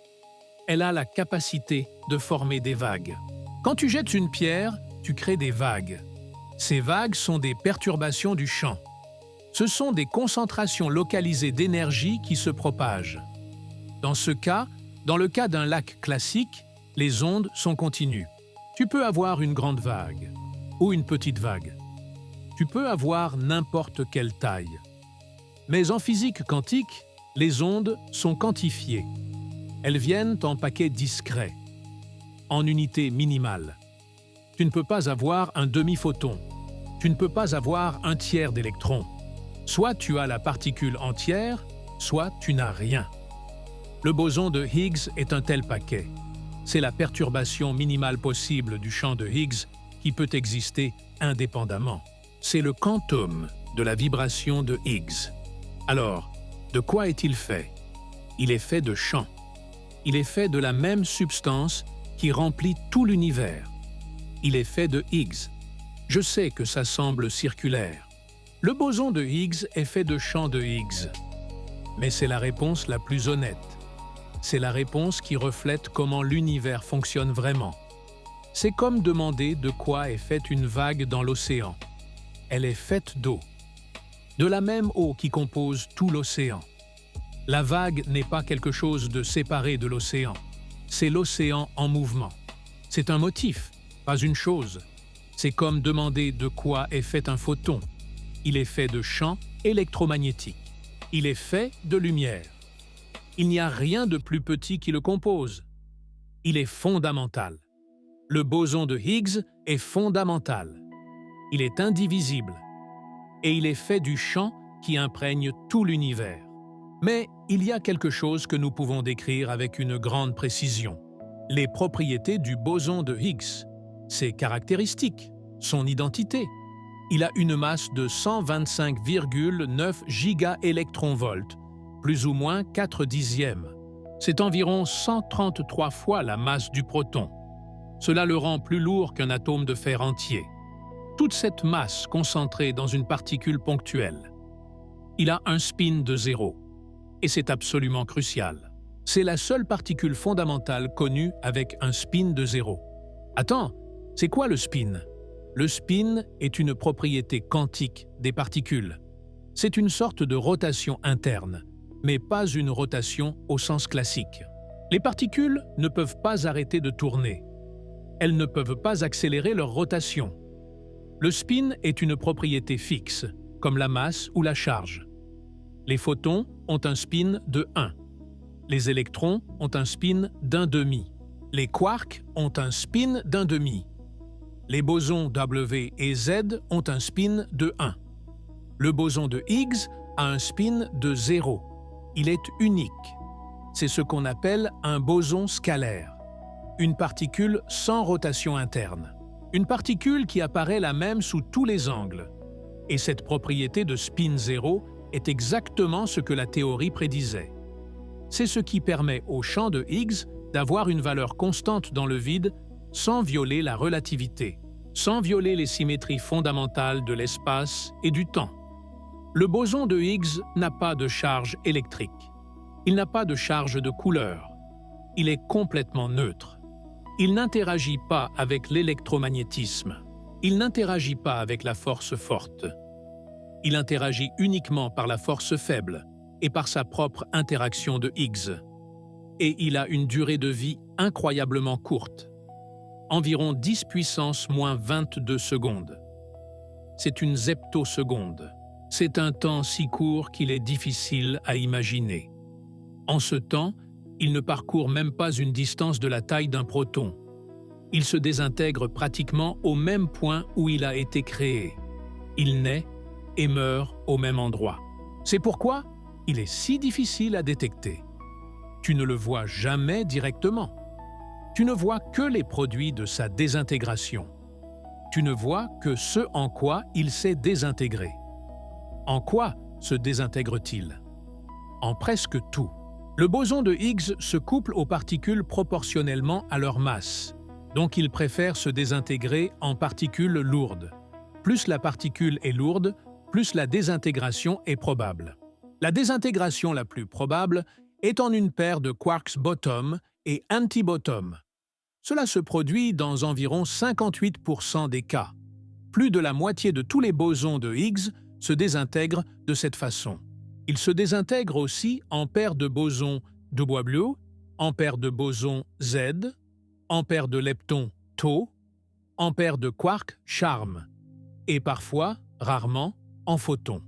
Elle a la capacité de former des vagues. Quand tu jettes une pierre, tu crées des vagues. Ces vagues sont des perturbations du champ. Ce sont des concentrations localisées d'énergie qui se propagent. Dans ce cas, dans le cas d'un lac classique, les ondes sont continues. Tu peux avoir une grande vague ou une petite vague. Tu peux avoir n'importe quelle taille. Mais en physique quantique, les ondes sont quantifiées. Elles viennent en paquets discrets, en unités minimales. Tu ne peux pas avoir un demi-photon. Tu ne peux pas avoir un tiers d'électron. Soit tu as la particule entière, soit tu n'as rien. Le boson de Higgs est un tel paquet. C'est la perturbation minimale possible du champ de Higgs qui peut exister indépendamment. C'est le quantum de la vibration de Higgs. Alors, de quoi est-il fait? Il est fait de champ. Il est fait de la même substance qui remplit tout l'univers. Il est fait de Higgs. Je sais que ça semble circulaire. Le boson de Higgs est fait de champ de Higgs. Mais c'est la réponse la plus honnête. C'est la réponse qui reflète comment l'univers fonctionne vraiment. C'est comme demander de quoi est faite une vague dans l'océan. Elle est faite d'eau. De la même eau qui compose tout l'océan. La vague n'est pas quelque chose de séparé de l'océan. C'est l'océan en mouvement. C'est un motif, pas une chose. C'est comme demander de quoi est fait un photon. Il est fait de champs électromagnétiques. Il est fait de lumière. Il n'y a rien de plus petit qui le compose. Il est fondamental. Le boson de Higgs est fondamental. Il est indivisible. Et il est fait du champ qui imprègne tout l'univers. Mais il y a quelque chose que nous pouvons décrire avec une grande précision. Les propriétés du boson de Higgs, ses caractéristiques, son identité. Il a une masse de 125,9 gigaélectronvolts, plus ou moins 4 dixièmes. C'est environ 133 fois la masse du proton. Cela le rend plus lourd qu'un atome de fer entier. Toute cette masse concentrée dans une particule ponctuelle. Il a un spin de 0. Et c'est absolument crucial. C'est la seule particule fondamentale connue avec un spin de 0. Attends, c'est quoi le spin? Le spin est une propriété quantique des particules. C'est une sorte de rotation interne, mais pas une rotation au sens classique. Les particules ne peuvent pas arrêter de tourner. Elles ne peuvent pas accélérer leur rotation. Le spin est une propriété fixe, comme la masse ou la charge. Les photons ont un spin de 1. Les électrons ont un spin d'1,5. Les quarks ont un spin d'1,5. Les bosons W et Z ont un spin de 1. Le boson de Higgs a un spin de 0. Il est unique. C'est ce qu'on appelle un boson scalaire, une particule sans rotation interne. Une particule qui apparaît la même sous tous les angles. Et cette propriété de spin 0 est exactement ce que la théorie prédisait. C'est ce qui permet au champ de Higgs d'avoir une valeur constante dans le vide sans violer la relativité, sans violer les symétries fondamentales de l'espace et du temps. Le boson de Higgs n'a pas de charge électrique. Il n'a pas de charge de couleur. Il est complètement neutre. Il n'interagit pas avec l'électromagnétisme. Il n'interagit pas avec la force forte. Il interagit uniquement par la force faible et par sa propre interaction de Higgs. Et il a une durée de vie incroyablement courte, environ 10 puissance moins 22 secondes. C'est une zeptoseconde. C'est un temps si court qu'il est difficile à imaginer. En ce temps, il ne parcourt même pas une distance de la taille d'un proton. Il se désintègre pratiquement au même point où il a été créé. Il naît et meurt au même endroit. C'est pourquoi il est si difficile à détecter. Tu ne le vois jamais directement. Tu ne vois que les produits de sa désintégration. Tu ne vois que ce en quoi il s'est désintégré. En quoi se désintègre-t-il? En presque tout. Le boson de Higgs se couple aux particules proportionnellement à leur masse, donc il préfère se désintégrer en particules lourdes. Plus la particule est lourde, plus la désintégration est probable. La désintégration la plus probable est en une paire de quarks bottom et anti-bottom. Cela se produit dans environ 58% des cas. Plus de la moitié de tous les bosons de Higgs se désintègrent de cette façon. Ils se désintègrent aussi en paires de bosons W, en paires de bosons Z, en paires de leptons tau, en paires de quarks charm, et parfois, rarement, en photons.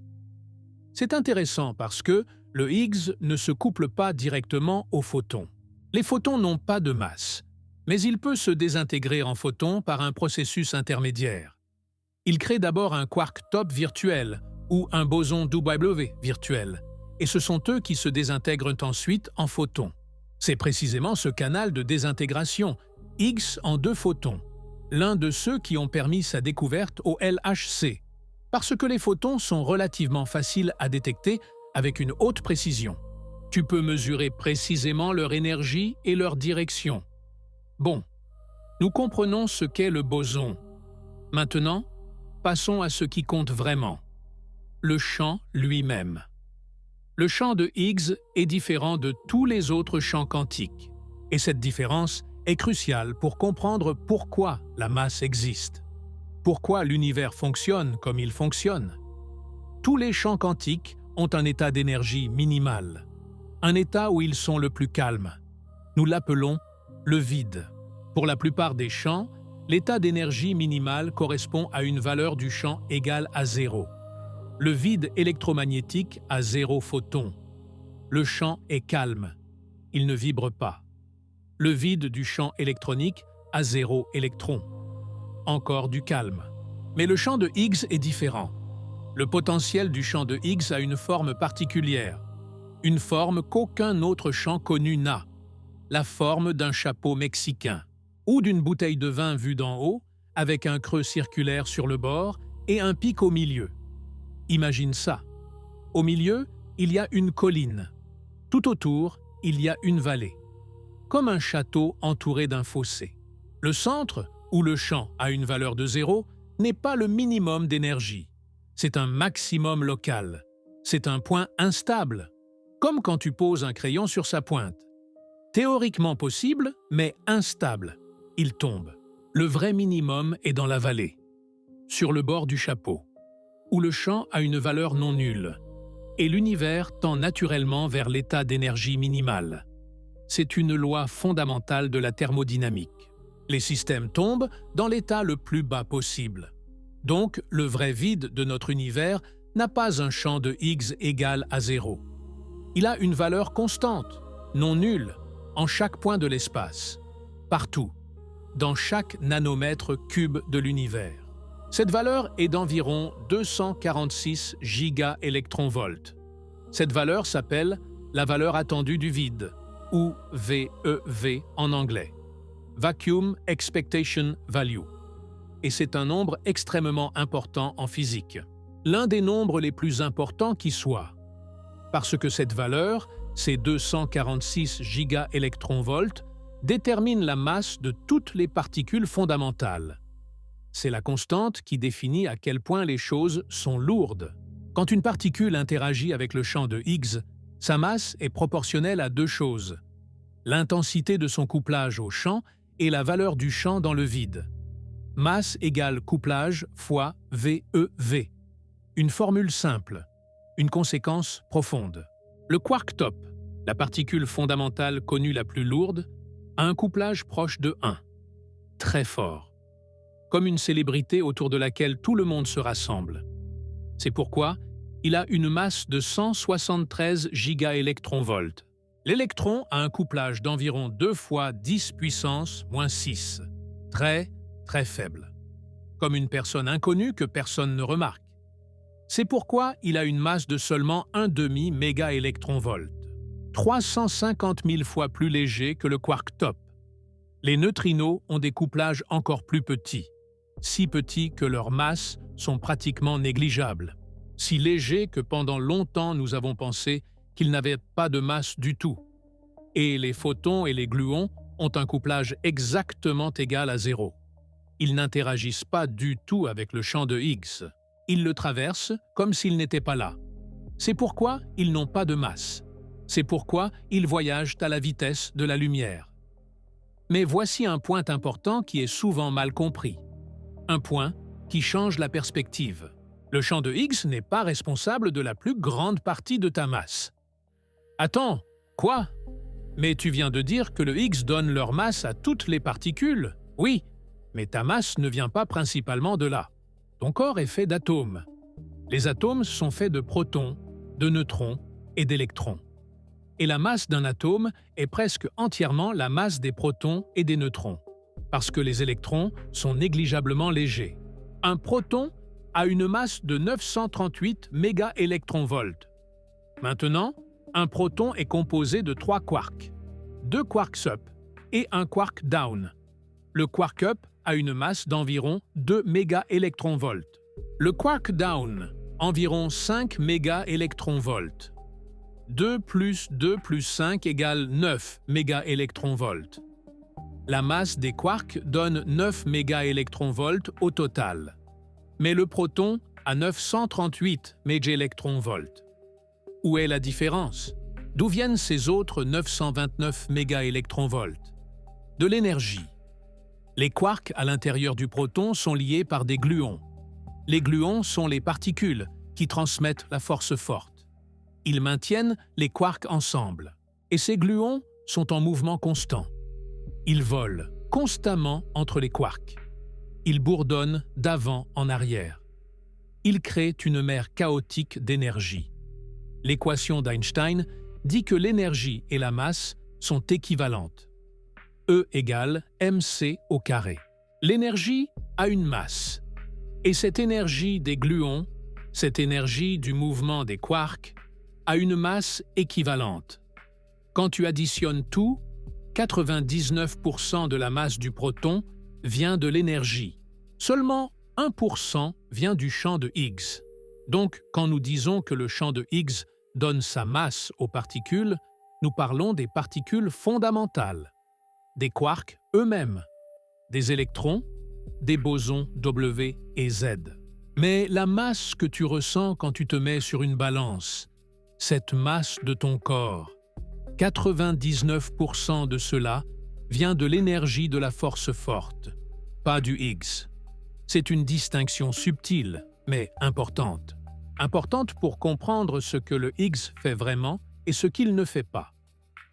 C'est intéressant parce que le Higgs ne se couple pas directement aux photons. Les photons n'ont pas de masse, mais il peut se désintégrer en photons par un processus intermédiaire. Il crée d'abord un quark top virtuel ou un boson W virtuel, et ce sont eux qui se désintègrent ensuite en photons. C'est précisément ce canal de désintégration, Higgs en 2 photons, l'un de ceux qui ont permis sa découverte au LHC, parce que les photons sont relativement faciles à détecter avec une haute précision. Tu peux mesurer précisément leur énergie et leur direction. Bon, nous comprenons ce qu'est le boson. Maintenant, passons à ce qui compte vraiment. Le champ lui-même. Le champ de Higgs est différent de tous les autres champs quantiques, et cette différence est cruciale pour comprendre pourquoi la masse existe, pourquoi l'univers fonctionne comme il fonctionne. Tous les champs quantiques ont un état d'énergie minimal, un état où ils sont le plus calmes. Nous l'appelons le vide. Pour la plupart des champs, l'état d'énergie minimal correspond à une valeur du champ égale à 0. Le vide électromagnétique a 0 photons. Le champ est calme. Il ne vibre pas. Le vide du champ électronique a 0 électrons. Encore du calme. Mais le champ de Higgs est différent. Le potentiel du champ de Higgs a une forme particulière, une forme qu'aucun autre champ connu n'a, la forme d'un chapeau mexicain, ou d'une bouteille de vin vue d'en haut, avec un creux circulaire sur le bord et un pic au milieu. Imagine ça. Au milieu, il y a une colline. Tout autour, il y a une vallée. Comme un château entouré d'un fossé. Le centre, où le champ a une valeur de 0, n'est pas le minimum d'énergie. C'est un maximum local. C'est un point instable. Comme quand tu poses un crayon sur sa pointe. Théoriquement possible, mais instable. Il tombe. Le vrai minimum est dans la vallée, sur le bord du chapeau, où le champ a une valeur non nulle, et l'univers tend naturellement vers l'état d'énergie minimale. C'est une loi fondamentale de la thermodynamique. Les systèmes tombent dans l'état le plus bas possible. Donc, le vrai vide de notre univers n'a pas un champ de Higgs égal à 0. Il a une valeur constante, non nulle, en chaque point de l'espace, partout, dans chaque nanomètre cube de l'univers. Cette valeur est d'environ 246 gigaélectronvolts. Cette valeur s'appelle la valeur attendue du vide, ou VEV en anglais, Vacuum Expectation Value. Et c'est un nombre extrêmement important en physique. L'un des nombres les plus importants qui soit. Parce que cette valeur, ces 246 gigaélectronvolts, détermine la masse de toutes les particules fondamentales. C'est la constante qui définit à quel point les choses sont lourdes. Quand une particule interagit avec le champ de Higgs, sa masse est proportionnelle à deux choses: l'intensité de son couplage au champ et la valeur du champ dans le vide. Masse égale couplage fois VEV. Une formule simple, une conséquence profonde. Le quark top, la particule fondamentale connue la plus lourde, a un couplage proche de 1. Très fort. Comme une célébrité autour de laquelle tout le monde se rassemble. C'est pourquoi il a une masse de 173 gigaélectronvolts. L'électron a un couplage d'environ 2 fois 10 puissance moins 6. Très, très faible. Comme une personne inconnue que personne ne remarque. C'est pourquoi il a une masse de seulement 1,5 mégaélectronvolts. 350 000 fois plus léger que le quark top. Les neutrinos ont des couplages encore plus petits, si petits que leurs masses sont pratiquement négligeables, si légers que pendant longtemps nous avons pensé qu'ils n'avaient pas de masse du tout. Et les photons et les gluons ont un couplage exactement égal à 0. Ils n'interagissent pas du tout avec le champ de Higgs. Ils le traversent comme s'il n'était pas là. C'est pourquoi ils n'ont pas de masse. C'est pourquoi ils voyagent à la vitesse de la lumière. Mais voici un point important qui est souvent mal compris. Un point qui change la perspective. Le champ de Higgs n'est pas responsable de la plus grande partie de ta masse. Attends, quoi? Mais tu viens de dire que le Higgs donne leur masse à toutes les particules. Oui, mais ta masse ne vient pas principalement de là. Ton corps est fait d'atomes. Les atomes sont faits de protons, de neutrons et d'électrons. Et la masse d'un atome est presque entièrement la masse des protons et des neutrons, parce que les électrons sont négligiblement légers. Un proton a une masse de 938 mégaélectronvolts. Maintenant, un proton est composé de 3 quarks, 2 quarks up et un quark down. Le quark up a une masse d'environ 2 mégaélectronvolts. Le quark down, environ 5 mégaélectronvolts. 2 plus 2 plus 5 égale 9 mégaélectronvolts. La masse des quarks donne 9 mégaélectronvolts au total. Mais le proton a 938 mégaélectronvolts. Où est la différence? D'où viennent ces autres 929 mégaélectronvolts? De l'énergie. Les quarks à l'intérieur du proton sont liés par des gluons. Les gluons sont les particules qui transmettent la force forte. Ils maintiennent les quarks ensemble. Et ces gluons sont en mouvement constant. Ils volent constamment entre les quarks. Ils bourdonnent d'avant en arrière. Ils créent une mer chaotique d'énergie. L'équation d'Einstein dit que l'énergie et la masse sont équivalentes. E égale mc au carré. L'énergie a une masse. Et cette énergie des gluons, Cette énergie du mouvement des quarks a une masse équivalente. Quand tu additionnes tout, 99% de la masse du proton vient de l'énergie. Seulement 1% vient du champ de Higgs. Donc, quand nous disons que le champ de Higgs donne sa masse aux particules, nous parlons des particules fondamentales, des quarks eux-mêmes, des électrons, des bosons W et Z. Mais la masse que tu ressens quand tu te mets sur une balance, cette masse de ton corps, 99% de cela vient de l'énergie de la force forte, pas du Higgs. C'est une distinction subtile, mais importante. Importante pour comprendre ce que le Higgs fait vraiment et ce qu'il ne fait pas.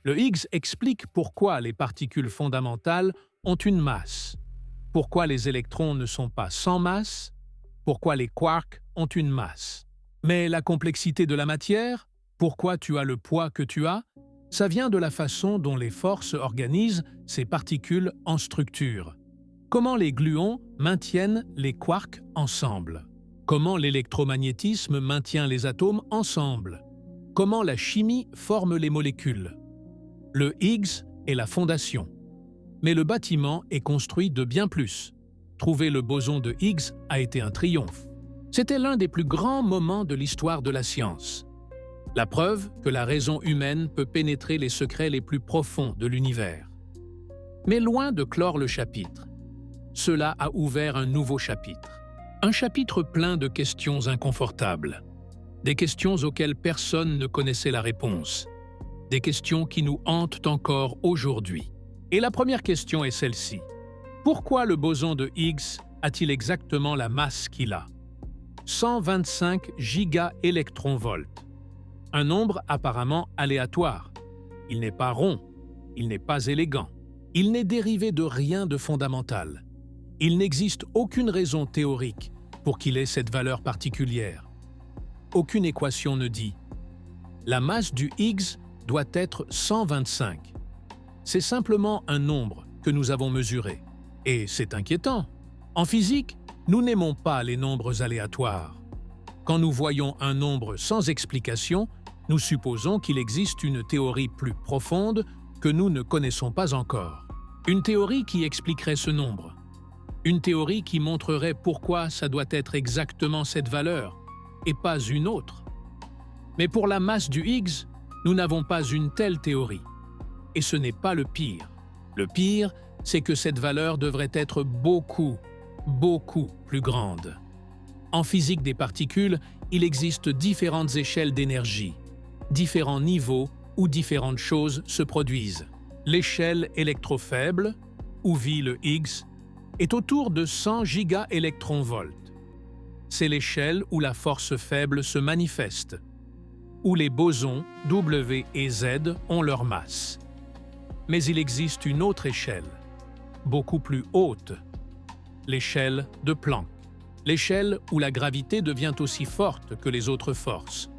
Le Higgs explique pourquoi les particules fondamentales ont une masse, pourquoi les électrons ne sont pas sans masse, pourquoi les quarks ont une masse. Mais la complexité de la matière, pourquoi tu as le poids que tu as, ça vient de la façon dont les forces organisent ces particules en structure. Comment les gluons maintiennent les quarks ensemble. Comment l'électromagnétisme maintient les atomes ensemble. Comment la chimie forme les molécules. Le Higgs est la fondation. Mais le bâtiment est construit de bien plus. Trouver le boson de Higgs a été un triomphe. C'était l'un des plus grands moments de l'histoire de la science. La preuve que la raison humaine peut pénétrer les secrets les plus profonds de l'univers. Mais loin de clore le chapitre, cela a ouvert un nouveau chapitre. Un chapitre plein de questions inconfortables. Des questions auxquelles personne ne connaissait la réponse. Des questions qui nous hantent encore aujourd'hui. Et la première question est celle-ci. Pourquoi le boson de Higgs a-t-il exactement la masse qu'il a? 125 gigaélectronvolts. Un nombre apparemment aléatoire. Il n'est pas rond, il n'est pas élégant. Il n'est dérivé de rien de fondamental. Il n'existe aucune raison théorique pour qu'il ait cette valeur particulière. Aucune équation ne dit « La masse du Higgs doit être 125 ». C'est simplement un nombre que nous avons mesuré. Et c'est inquiétant. En physique, nous n'aimons pas les nombres aléatoires. Quand nous voyons un nombre sans explication, nous supposons qu'il existe une théorie plus profonde que nous ne connaissons pas encore. Une théorie qui expliquerait ce nombre. Une théorie qui montrerait pourquoi ça doit être exactement cette valeur, et pas une autre. Mais pour la masse du Higgs, nous n'avons pas une telle théorie. Et ce n'est pas le pire. Le pire, c'est que cette valeur devrait être beaucoup, beaucoup plus grande. En physique des particules, il existe différentes échelles d'énergie. Différents niveaux où différentes choses se produisent. L'échelle électrofaible, où vit le Higgs, est autour de 100 gigaélectronvolts. C'est l'échelle où la force faible se manifeste, où les bosons W et Z ont leur masse. Mais il existe une autre échelle, beaucoup plus haute, l'échelle de Planck, l'échelle où la gravité devient aussi forte que les autres forces,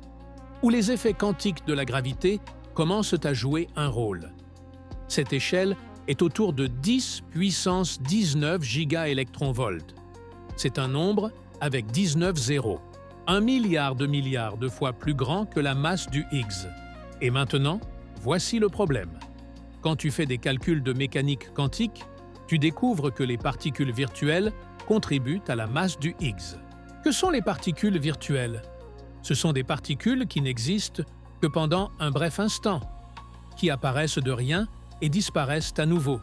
où les effets quantiques de la gravité commencent à jouer un rôle. Cette échelle est autour de 10 puissance 19 gigaélectronvolts. C'est un nombre avec 19 zéros, 1 milliard de fois plus grand que la masse du Higgs. Et maintenant, voici le problème. Quand tu fais des calculs de mécanique quantique, tu découvres que les particules virtuelles contribuent à la masse du Higgs. Que sont les particules virtuelles? Ce sont des particules qui n'existent que pendant un bref instant, qui apparaissent de rien et disparaissent à nouveau.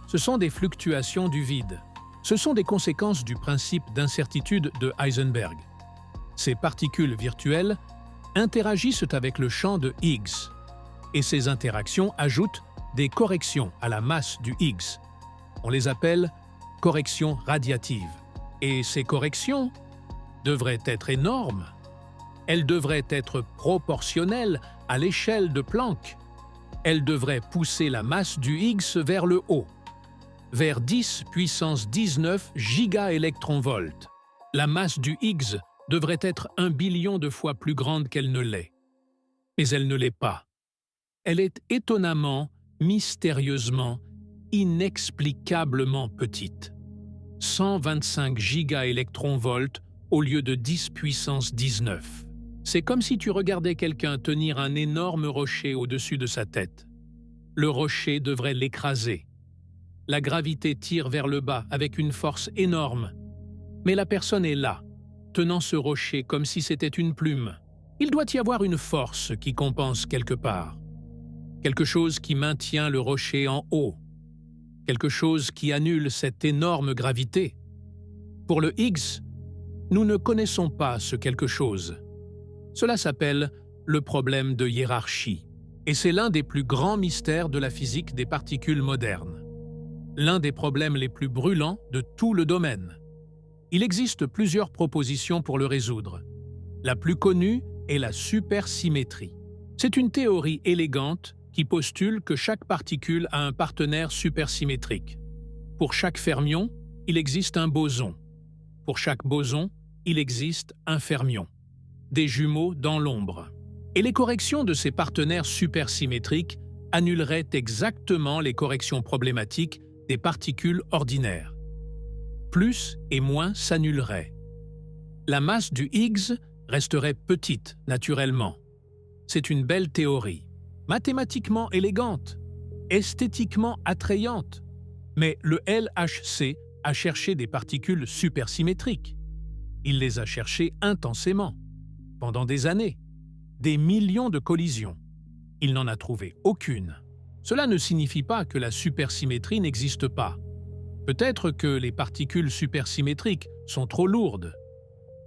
Ce sont des fluctuations du vide. Ce sont des conséquences du principe d'incertitude de Heisenberg. Ces particules virtuelles interagissent avec le champ de Higgs, et ces interactions ajoutent des corrections à la masse du Higgs. On les appelle corrections radiatives. Et ces corrections devraient être énormes. Elles devraient être proportionnelles à l'échelle de Planck. Elles devraient pousser la masse du Higgs vers le haut, vers 10 puissance 19 gigaélectronvolts. La masse du Higgs devrait être 1 billion de fois plus grande qu'elle ne l'est. Mais elle ne l'est pas. Elle est étonnamment, mystérieusement, inexplicablement petite. 125 gigaélectronvolts au lieu de 10 puissance 19. C'est comme si tu regardais quelqu'un tenir un énorme rocher au-dessus de sa tête. Le rocher devrait l'écraser. La gravité tire vers le bas avec une force énorme. Mais la personne est là, tenant ce rocher comme si c'était une plume. Il doit y avoir une force qui compense quelque part. Quelque chose qui maintient le rocher en haut. Quelque chose qui annule cette énorme gravité. Pour le Higgs, nous ne connaissons pas ce quelque chose. Cela s'appelle le problème de hiérarchie. Et c'est l'un des plus grands mystères de la physique des particules modernes. L'un des problèmes les plus brûlants de tout le domaine. Il existe plusieurs propositions pour le résoudre. La plus connue est la supersymétrie. C'est une théorie élégante qui postule que chaque particule a un partenaire supersymétrique. Pour chaque fermion, il existe un boson. Pour chaque boson, il existe un fermion. Des jumeaux dans l'ombre. Et les corrections de ces partenaires supersymétriques annuleraient exactement les corrections problématiques des particules ordinaires. Plus et moins s'annuleraient. La masse du Higgs resterait petite, naturellement. C'est une belle théorie, mathématiquement élégante, esthétiquement attrayante. Mais le LHC a cherché des particules supersymétriques. Il les a cherchées intensément, pendant des années, des millions de collisions. Il n'en a trouvé aucune. Cela ne signifie pas que la supersymétrie n'existe pas. Peut-être que les particules supersymétriques sont trop lourdes.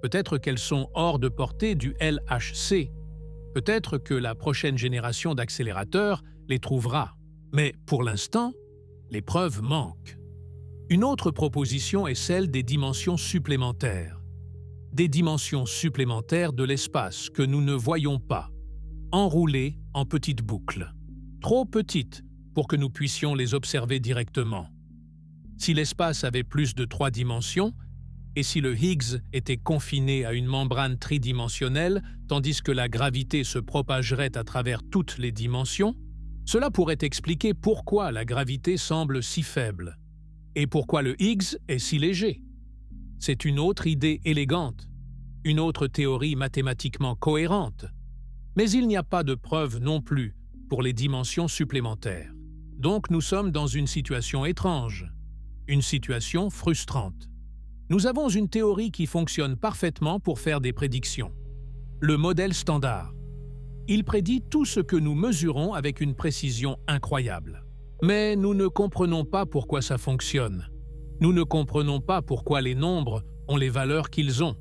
Peut-être qu'elles sont hors de portée du LHC. Peut-être que la prochaine génération d'accélérateurs les trouvera. Mais pour l'instant, les preuves manquent. Une autre proposition est celle des dimensions supplémentaires. Des dimensions supplémentaires de l'espace que nous ne voyons pas, enroulées en petites boucles. Trop petites pour que nous puissions les observer directement. Si l'espace avait plus de 3 dimensions, et si le Higgs était confiné à une membrane tridimensionnelle, tandis que la gravité se propagerait à travers toutes les dimensions, cela pourrait expliquer pourquoi la gravité semble si faible, et pourquoi le Higgs est si léger. C'est une autre idée élégante, une autre théorie mathématiquement cohérente. Mais il n'y a pas de preuve non plus pour les dimensions supplémentaires. Donc nous sommes dans une situation étrange, une situation frustrante. Nous avons une théorie qui fonctionne parfaitement pour faire des prédictions. Le modèle standard. Il prédit tout ce que nous mesurons avec une précision incroyable. Mais nous ne comprenons pas pourquoi ça fonctionne. Nous ne comprenons pas pourquoi les nombres ont les valeurs qu'ils ont.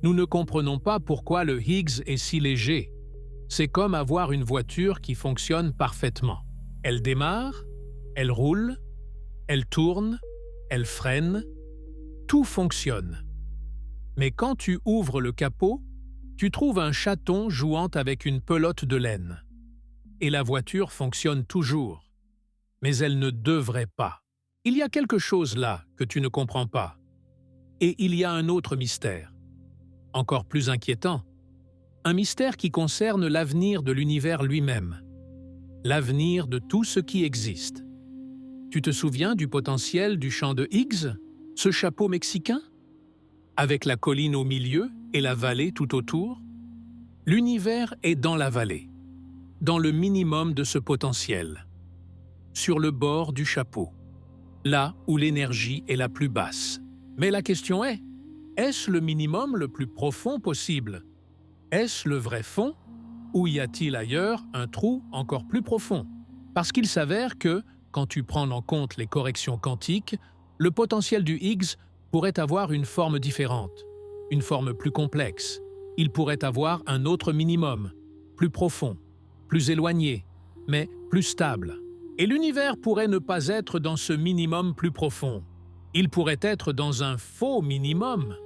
Nous ne comprenons pas pourquoi le Higgs est si léger. C'est comme avoir une voiture qui fonctionne parfaitement. Elle démarre, elle roule, elle tourne, elle freine, tout fonctionne. Mais quand tu ouvres le capot, tu trouves un chaton jouant avec une pelote de laine. Et la voiture fonctionne toujours. Mais elle ne devrait pas. Il y a quelque chose là que tu ne comprends pas. Et il y a un autre mystère, encore plus inquiétant, un mystère qui concerne l'avenir de l'univers lui-même, l'avenir de tout ce qui existe. Tu te souviens du potentiel du champ de Higgs, ce chapeau mexicain? Avec la colline au milieu et la vallée tout autour? L'univers est dans la vallée, dans le minimum de ce potentiel, sur le bord du chapeau, là où l'énergie est la plus basse. Mais la question est-ce le minimum le plus profond possible? Est-ce le vrai fond? Ou y a-t-il ailleurs un trou encore plus profond? Parce qu'il s'avère que, quand tu prends en compte les corrections quantiques, le potentiel du Higgs pourrait avoir une forme différente, une forme plus complexe. Il pourrait avoir un autre minimum, plus profond, plus éloigné, mais plus stable. Et l'univers pourrait ne pas être dans ce minimum plus profond. Il pourrait être dans un faux minimum,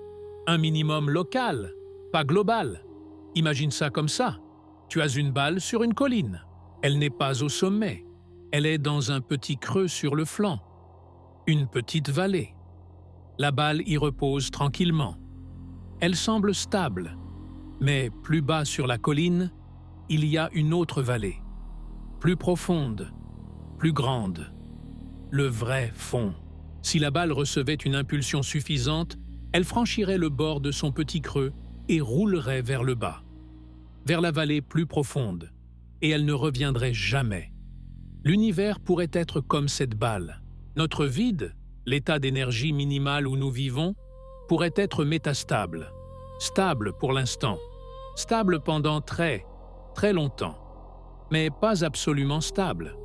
un minimum local, pas global. Imagine ça comme ça. Tu as une balle sur une colline. Elle n'est pas au sommet. Elle est dans un petit creux sur le flanc. Une petite vallée. La balle y repose tranquillement. Elle semble stable. Mais plus bas sur la colline, il y a une autre vallée. Plus profonde, plus grande. Le vrai fond. Si la balle recevait une impulsion suffisante, Elle franchirait le bord de son petit creux et roulerait vers le bas, vers la vallée plus profonde, et elle ne reviendrait jamais. L'univers pourrait être comme cette balle. Notre vide, l'état d'énergie minimale où nous vivons, pourrait être métastable, stable pour l'instant, stable pendant très, très longtemps, mais pas absolument stable,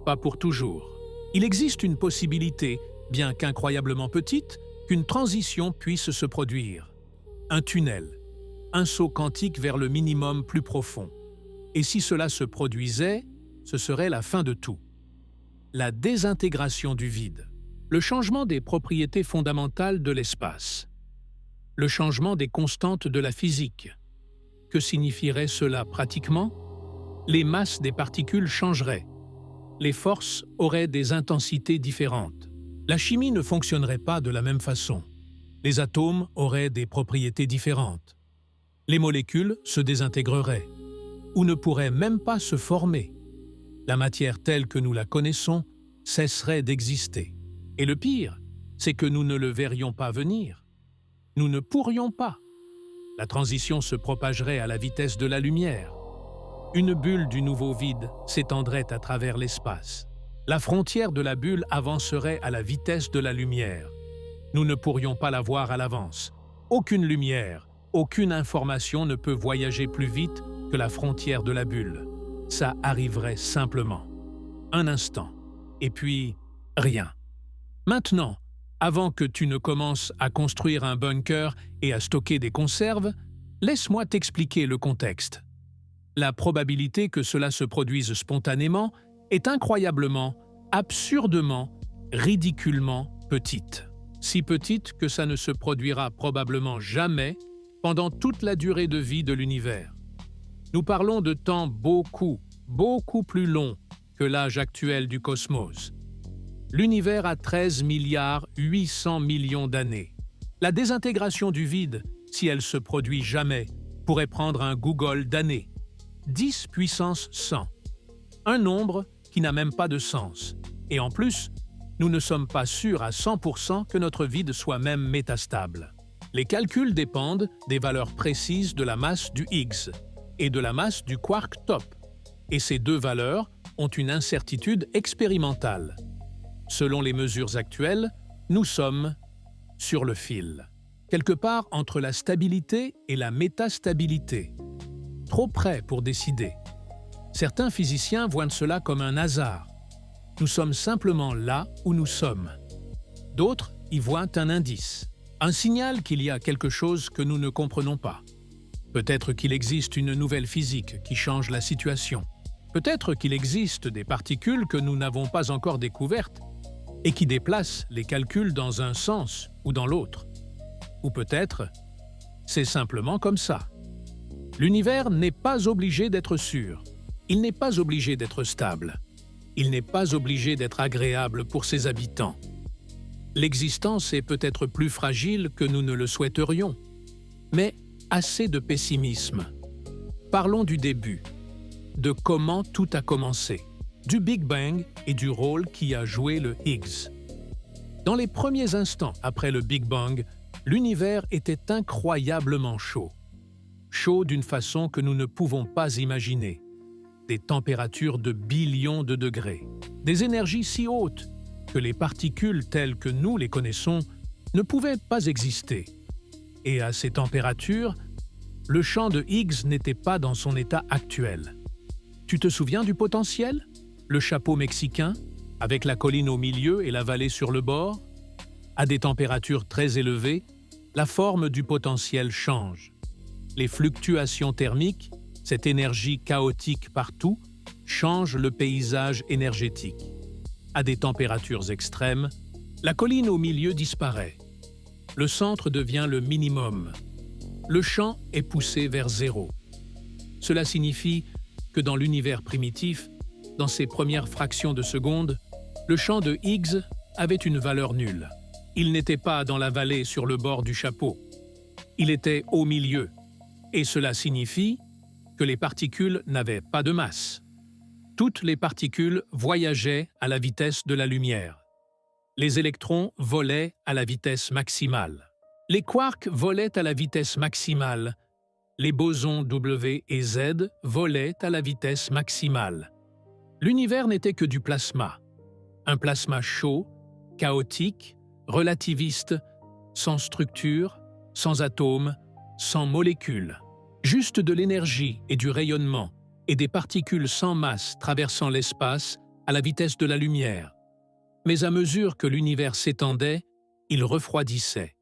pas pour toujours. Il existe une possibilité, bien qu'incroyablement petite, qu'une transition puisse se produire. Un tunnel, un saut quantique vers le minimum plus profond. Et si cela se produisait, ce serait la fin de tout. La désintégration du vide, le changement des propriétés fondamentales de l'espace, le changement des constantes de la physique. Que signifierait cela pratiquement? Les masses des particules changeraient. Les forces auraient des intensités différentes. La chimie ne fonctionnerait pas de la même façon. Les atomes auraient des propriétés différentes. Les molécules se désintégreraient, ou ne pourraient même pas se former. La matière telle que nous la connaissons cesserait d'exister. Et le pire, c'est que nous ne le verrions pas venir. Nous ne pourrions pas. La transition se propagerait à la vitesse de la lumière. Une bulle du nouveau vide s'étendrait à travers l'espace. La frontière de la bulle avancerait à la vitesse de la lumière. Nous ne pourrions pas la voir à l'avance. Aucune lumière, aucune information ne peut voyager plus vite que la frontière de la bulle. Ça arriverait simplement. Un instant. Et puis, rien. Maintenant, avant que tu ne commences à construire un bunker et à stocker des conserves, laisse-moi t'expliquer le contexte. La probabilité que cela se produise spontanément est incroyablement, absurdement, ridiculement petite. Si petite que ça ne se produira probablement jamais pendant toute la durée de vie de l'univers. Nous parlons de temps beaucoup, beaucoup plus long que l'âge actuel du cosmos. L'univers a 13 milliards 800 millions d'années. La désintégration du vide, si elle se produit jamais, pourrait prendre un googol d'années. 10 puissance 100. Un nombre qui n'a même pas de sens. Et en plus, nous ne sommes pas sûrs à 100% que notre vide soit même métastable. Les calculs dépendent des valeurs précises de la masse du Higgs et de la masse du quark top. Et ces deux valeurs ont une incertitude expérimentale. Selon les mesures actuelles, nous sommes sur le fil, quelque part entre la stabilité et la métastabilité. Trop près pour décider. Certains physiciens voient cela comme un hasard. Nous sommes simplement là où nous sommes. D'autres y voient un indice, un signal qu'il y a quelque chose que nous ne comprenons pas. Peut-être qu'il existe une nouvelle physique qui change la situation. Peut-être qu'il existe des particules que nous n'avons pas encore découvertes et qui déplacent les calculs dans un sens ou dans l'autre. Ou peut-être, c'est simplement comme ça. L'univers n'est pas obligé d'être sûr. Il n'est pas obligé d'être stable. Il n'est pas obligé d'être agréable pour ses habitants. L'existence est peut-être plus fragile que nous ne le souhaiterions. Mais assez de pessimisme. Parlons du début, de comment tout a commencé, du Big Bang et du rôle qu'y a joué le Higgs. Dans les premiers instants après le Big Bang, l'univers était incroyablement chaud. Chaud d'une façon que nous ne pouvons pas imaginer. Des températures de billions de degrés, des énergies si hautes que les particules telles que nous les connaissons ne pouvaient pas exister. Et à ces températures, le champ de Higgs n'était pas dans son état actuel. Tu te souviens du potentiel? Le chapeau mexicain, avec la colline au milieu et la vallée sur le bord? À des températures très élevées, la forme du potentiel change. Les fluctuations thermiques, cette énergie chaotique partout, changent le paysage énergétique. À des températures extrêmes, la colline au milieu disparaît. Le centre devient le minimum. Le champ est poussé vers zéro. Cela signifie que dans l'univers primitif, dans ses premières fractions de seconde, le champ de Higgs avait une valeur nulle. Il n'était pas dans la vallée sur le bord du chapeau. Il était au milieu. Et cela signifie que les particules n'avaient pas de masse. Toutes les particules voyageaient à la vitesse de la lumière. Les électrons volaient à la vitesse maximale. Les quarks volaient à la vitesse maximale. Les bosons W et Z volaient à la vitesse maximale. L'univers n'était que du plasma. Un plasma chaud, chaotique, relativiste, sans structure, sans atomes, sans molécules. Juste de l'énergie et du rayonnement et des particules sans masse traversant l'espace à la vitesse de la lumière. Mais à mesure que l'univers s'étendait, il refroidissait.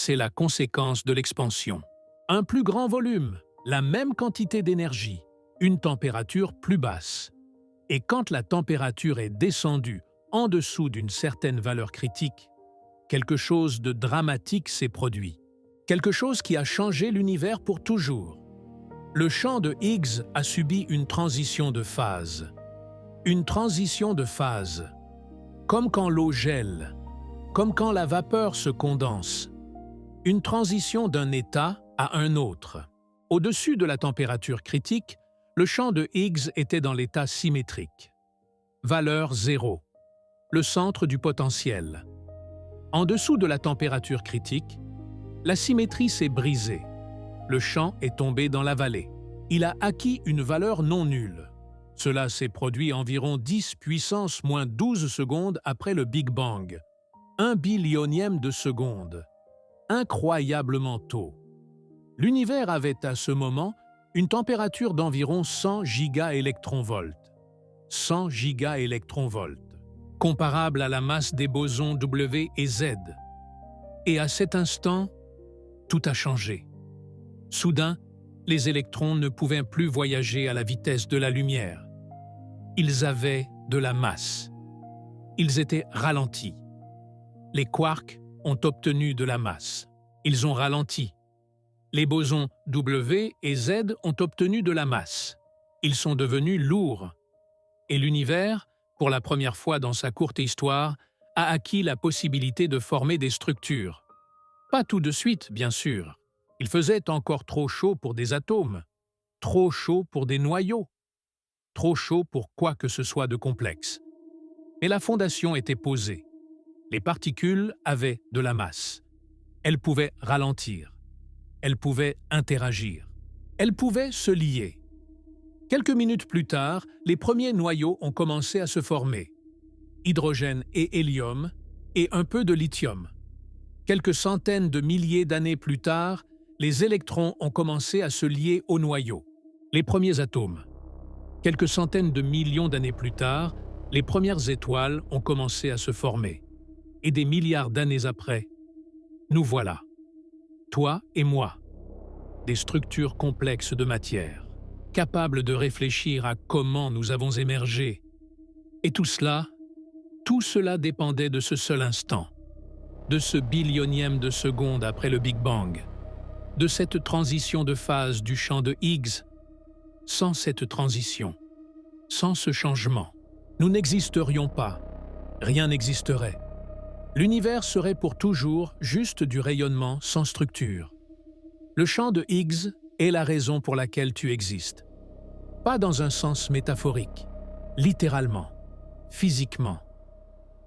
C'est la conséquence de l'expansion. Un plus grand volume, la même quantité d'énergie, une température plus basse. Et quand la température est descendue en dessous d'une certaine valeur critique, quelque chose de dramatique s'est produit. Quelque chose qui a changé l'univers pour toujours. Le champ de Higgs a subi une transition de phase. Une transition de phase. Comme quand l'eau gèle, comme quand la vapeur se condense. Une transition d'un état à un autre. Au-dessus de la température critique, le champ de Higgs était dans l'état symétrique. Valeur 0. Le centre du potentiel. En dessous de la température critique, la symétrie s'est brisée. Le champ est tombé dans la vallée. Il a acquis une valeur non nulle. Cela s'est produit environ 10 puissance moins 12 secondes après le Big Bang. 1 billionième de seconde. Incroyablement tôt. L'univers avait à ce moment une température d'environ 100 gigaélectronvolts. 100 gigaélectronvolts, comparable à la masse des bosons W et Z. Et à cet instant, tout a changé. Soudain, les électrons ne pouvaient plus voyager à la vitesse de la lumière. Ils avaient de la masse. Ils étaient ralentis. Les quarks ont obtenu de la masse. Ils ont ralenti. Les bosons W et Z ont obtenu de la masse. Ils sont devenus lourds. Et l'univers, pour la première fois dans sa courte histoire, a acquis la possibilité de former des structures. Pas tout de suite, bien sûr. Il faisait encore trop chaud pour des atomes, trop chaud pour des noyaux, trop chaud pour quoi que ce soit de complexe. Mais la fondation était posée. Les particules avaient de la masse. Elles pouvaient ralentir. Elles pouvaient interagir. Elles pouvaient se lier. Quelques minutes plus tard, les premiers noyaux ont commencé à se former. Hydrogène et hélium, et un peu de lithium. Quelques centaines de milliers d'années plus tard, les électrons ont commencé à se lier au noyau. Les premiers atomes. Quelques centaines de millions d'années plus tard, les premières étoiles ont commencé à se former. Et des milliards d'années après, nous voilà. Toi et moi. Des structures complexes de matière, capables de réfléchir à comment nous avons émergé. Et tout cela dépendait de ce seul instant, de ce billionième de seconde après le Big Bang, de cette transition de phase du champ de Higgs. Sans cette transition, sans ce changement, nous n'existerions pas, rien n'existerait. L'univers serait pour toujours juste du rayonnement sans structure. Le champ de Higgs est la raison pour laquelle tu existes. Pas dans un sens métaphorique, littéralement, physiquement,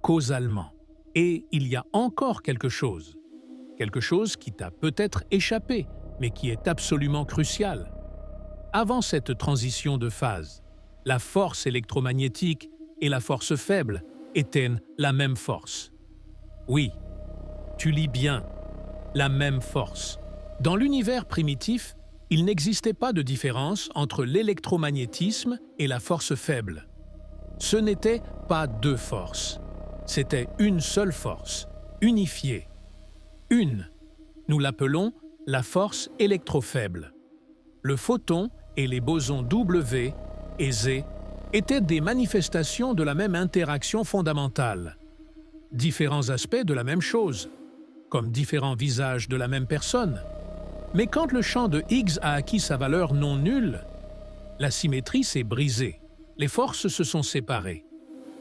causalement. Et il y a encore quelque chose qui t'a peut-être échappé, mais qui est absolument crucial. Avant cette transition de phase, la force électromagnétique et la force faible étaient la même force. Oui, tu lis bien, la même force. Dans l'univers primitif, il n'existait pas de différence entre l'électromagnétisme et la force faible. Ce n'était pas deux forces, c'était une seule force, unifiée. Une, nous l'appelons la force électrofaible. Le photon et les bosons W et Z étaient des manifestations de la même interaction fondamentale. Différents aspects de la même chose, comme différents visages de la même personne. Mais quand le champ de Higgs a acquis sa valeur non nulle, la symétrie s'est brisée, les forces se sont séparées.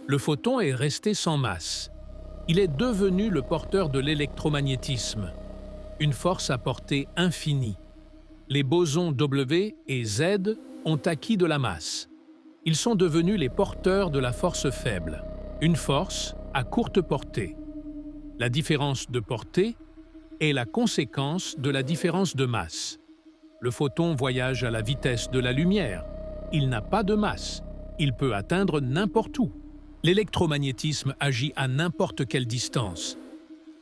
Le photon est resté sans masse. Il est devenu le porteur de l'électromagnétisme, une force à portée infinie. Les bosons W et Z ont acquis de la masse. Ils sont devenus les porteurs de la force faible, une force à courte portée. La différence de portée, est la conséquence de la différence de masse. Le photon voyage à la vitesse de la lumière. Il n'a pas de masse. Il peut atteindre n'importe où. L'électromagnétisme agit à n'importe quelle distance.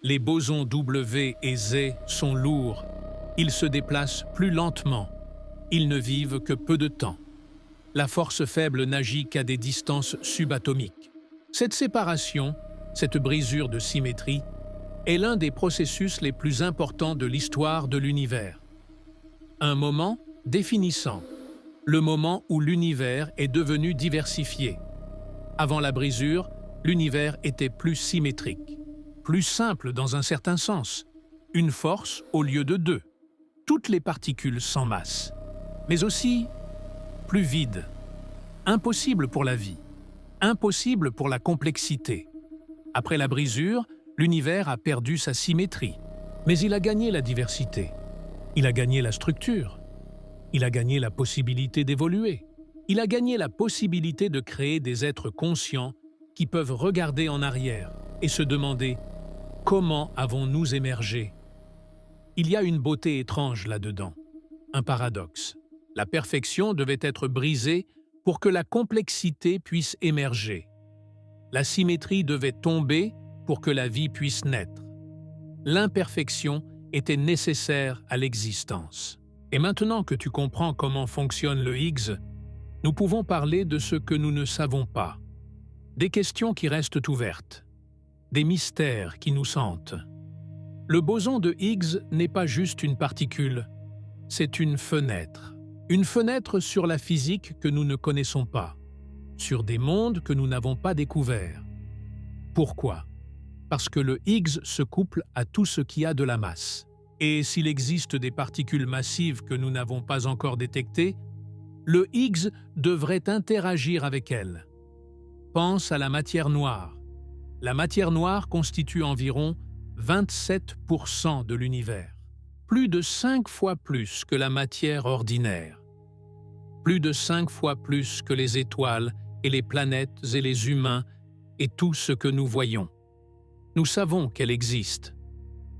Les bosons W et Z sont lourds. Ils se déplacent plus lentement. Ils ne vivent que peu de temps. La force faible n'agit qu'à des distances subatomiques. Cette séparation, cette brisure de symétrie, est l'un des processus les plus importants de l'histoire de l'univers. Un moment définissant, le moment où l'univers est devenu diversifié. Avant la brisure, l'univers était plus symétrique, plus simple dans un certain sens, une force au lieu de deux, toutes les particules sans masse, mais aussi plus vide, impossible pour la vie, impossible pour la complexité. Après la brisure, l'univers a perdu sa symétrie, mais il a gagné la diversité, il a gagné la structure, il a gagné la possibilité d'évoluer. Il a gagné la possibilité de créer des êtres conscients qui peuvent regarder en arrière et se demander « Comment avons-nous émergé ?» Il y a une beauté étrange là-dedans, un paradoxe. La perfection devait être brisée pour que la complexité puisse émerger. La symétrie devait tomber pour que la vie puisse naître. L'imperfection était nécessaire à l'existence. Et maintenant que tu comprends comment fonctionne le Higgs, nous pouvons parler de ce que nous ne savons pas, des questions qui restent ouvertes, des mystères qui nous hantent. Le boson de Higgs n'est pas juste une particule, c'est une fenêtre sur la physique que nous ne connaissons pas, sur des mondes que nous n'avons pas découverts. Pourquoi? Parce que le Higgs se couple à tout ce qui a de la masse. Et s'il existe des particules massives que nous n'avons pas encore détectées, le Higgs devrait interagir avec elles. Pense à la matière noire. La matière noire constitue environ 27% de l'univers, plus de 5 fois plus que la matière ordinaire, plus de 5 fois plus que les étoiles et les planètes et les humains et tout ce que nous voyons. Nous savons qu'elle existe.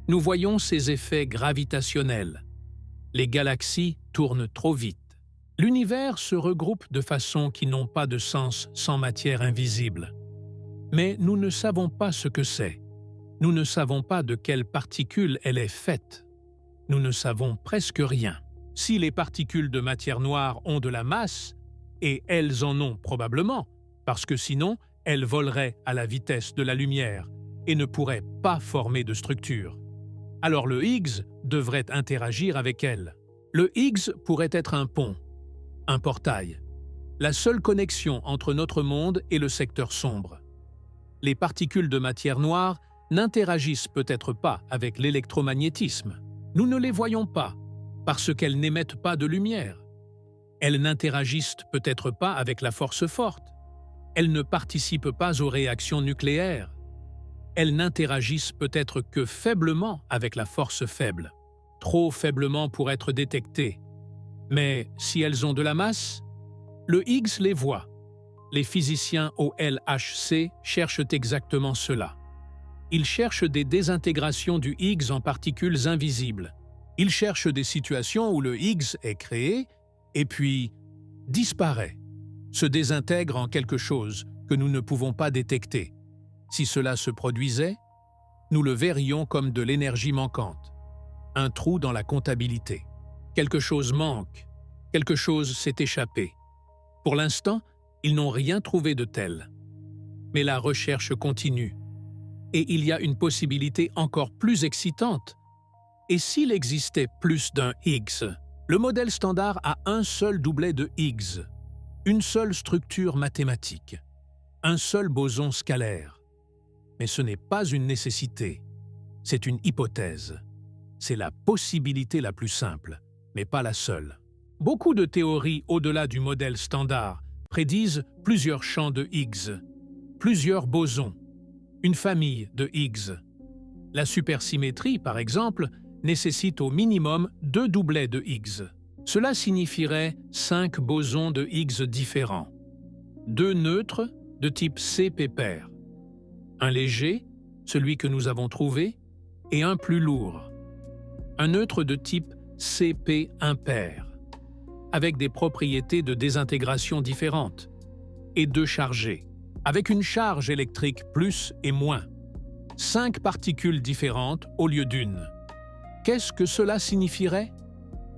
Nous voyons ses effets gravitationnels. Les galaxies tournent trop vite. L'univers se regroupe de façons qui n'ont pas de sens sans matière invisible. Mais nous ne savons pas ce que c'est. Nous ne savons pas de quelles particules elle est faite. Nous ne savons presque rien. Si les particules de matière noire ont de la masse, et elles en ont probablement, parce que sinon, elles voleraient à la vitesse de la lumière et ne pourraient pas former de structure. Alors le Higgs devrait interagir avec elles. Le Higgs pourrait être un pont, un portail, la seule connexion entre notre monde et le secteur sombre. Les particules de matière noire n'interagissent peut-être pas avec l'électromagnétisme. Nous ne les voyons pas, parce qu'elles n'émettent pas de lumière. Elles n'interagissent peut-être pas avec la force forte. Elles ne participent pas aux réactions nucléaires. Elles n'interagissent peut-être que faiblement avec la force faible, trop faiblement pour être détectées. Mais si elles ont de la masse, le Higgs les voit. Les physiciens au LHC cherchent exactement cela. Ils cherchent des désintégrations du Higgs en particules invisibles. Ils cherchent des situations où le Higgs est créé et puis disparaît, se désintègre en quelque chose que nous ne pouvons pas détecter. Si cela se produisait, nous le verrions comme de l'énergie manquante, un trou dans la comptabilité. Quelque chose manque, quelque chose s'est échappé. Pour l'instant, ils n'ont rien trouvé de tel. Mais la recherche continue. Et il y a une possibilité encore plus excitante. Et s'il existait plus d'un Higgs? Le modèle standard a un seul doublet de Higgs, une seule structure mathématique, un seul boson scalaire. Mais ce n'est pas une nécessité, c'est une hypothèse. C'est la possibilité la plus simple, mais pas la seule. Beaucoup de théories au-delà du modèle standard prédisent plusieurs champs de Higgs, plusieurs bosons, une famille de Higgs. La supersymétrie, par exemple, nécessite au minimum 2 doublets de Higgs. Cela signifierait 5 bosons de Higgs différents. 2 neutres de type C pair, un léger, celui que nous avons trouvé, et un plus lourd, un neutre de type Cp impair, avec des propriétés de désintégration différentes, et 2 chargés, avec une charge électrique plus et moins. 5 particules différentes au lieu d'une. Qu'est-ce que cela signifierait?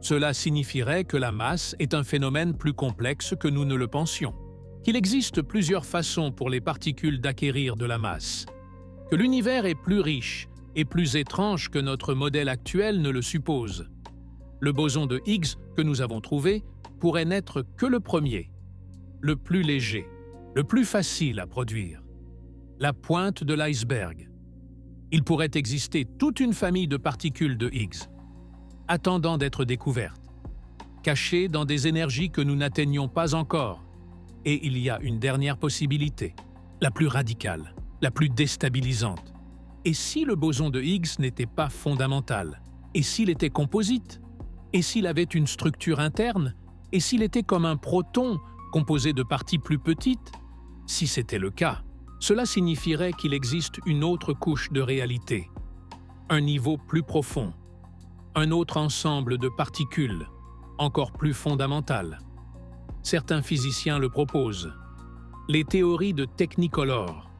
Cela signifierait que la masse est un phénomène plus complexe que nous ne le pensions, qu'il existe plusieurs façons pour les particules d'acquérir de la masse, que l'univers est plus riche et plus étrange que notre modèle actuel ne le suppose. Le boson de Higgs que nous avons trouvé pourrait n'être que le premier, le plus léger, le plus facile à produire, la pointe de l'iceberg. Il pourrait exister toute une famille de particules de Higgs, attendant d'être découvertes, cachées dans des énergies que nous n'atteignons pas encore. Et il y a une dernière possibilité, la plus radicale, la plus déstabilisante. Et si le boson de Higgs n'était pas fondamental? Et s'il était composite? Et s'il avait une structure interne? Et s'il était comme un proton, composé de parties plus petites? Si c'était le cas, cela signifierait qu'il existe une autre couche de réalité, un niveau plus profond, un autre ensemble de particules, encore plus fondamentales. Certains physiciens le proposent. Les théories de Technicolor,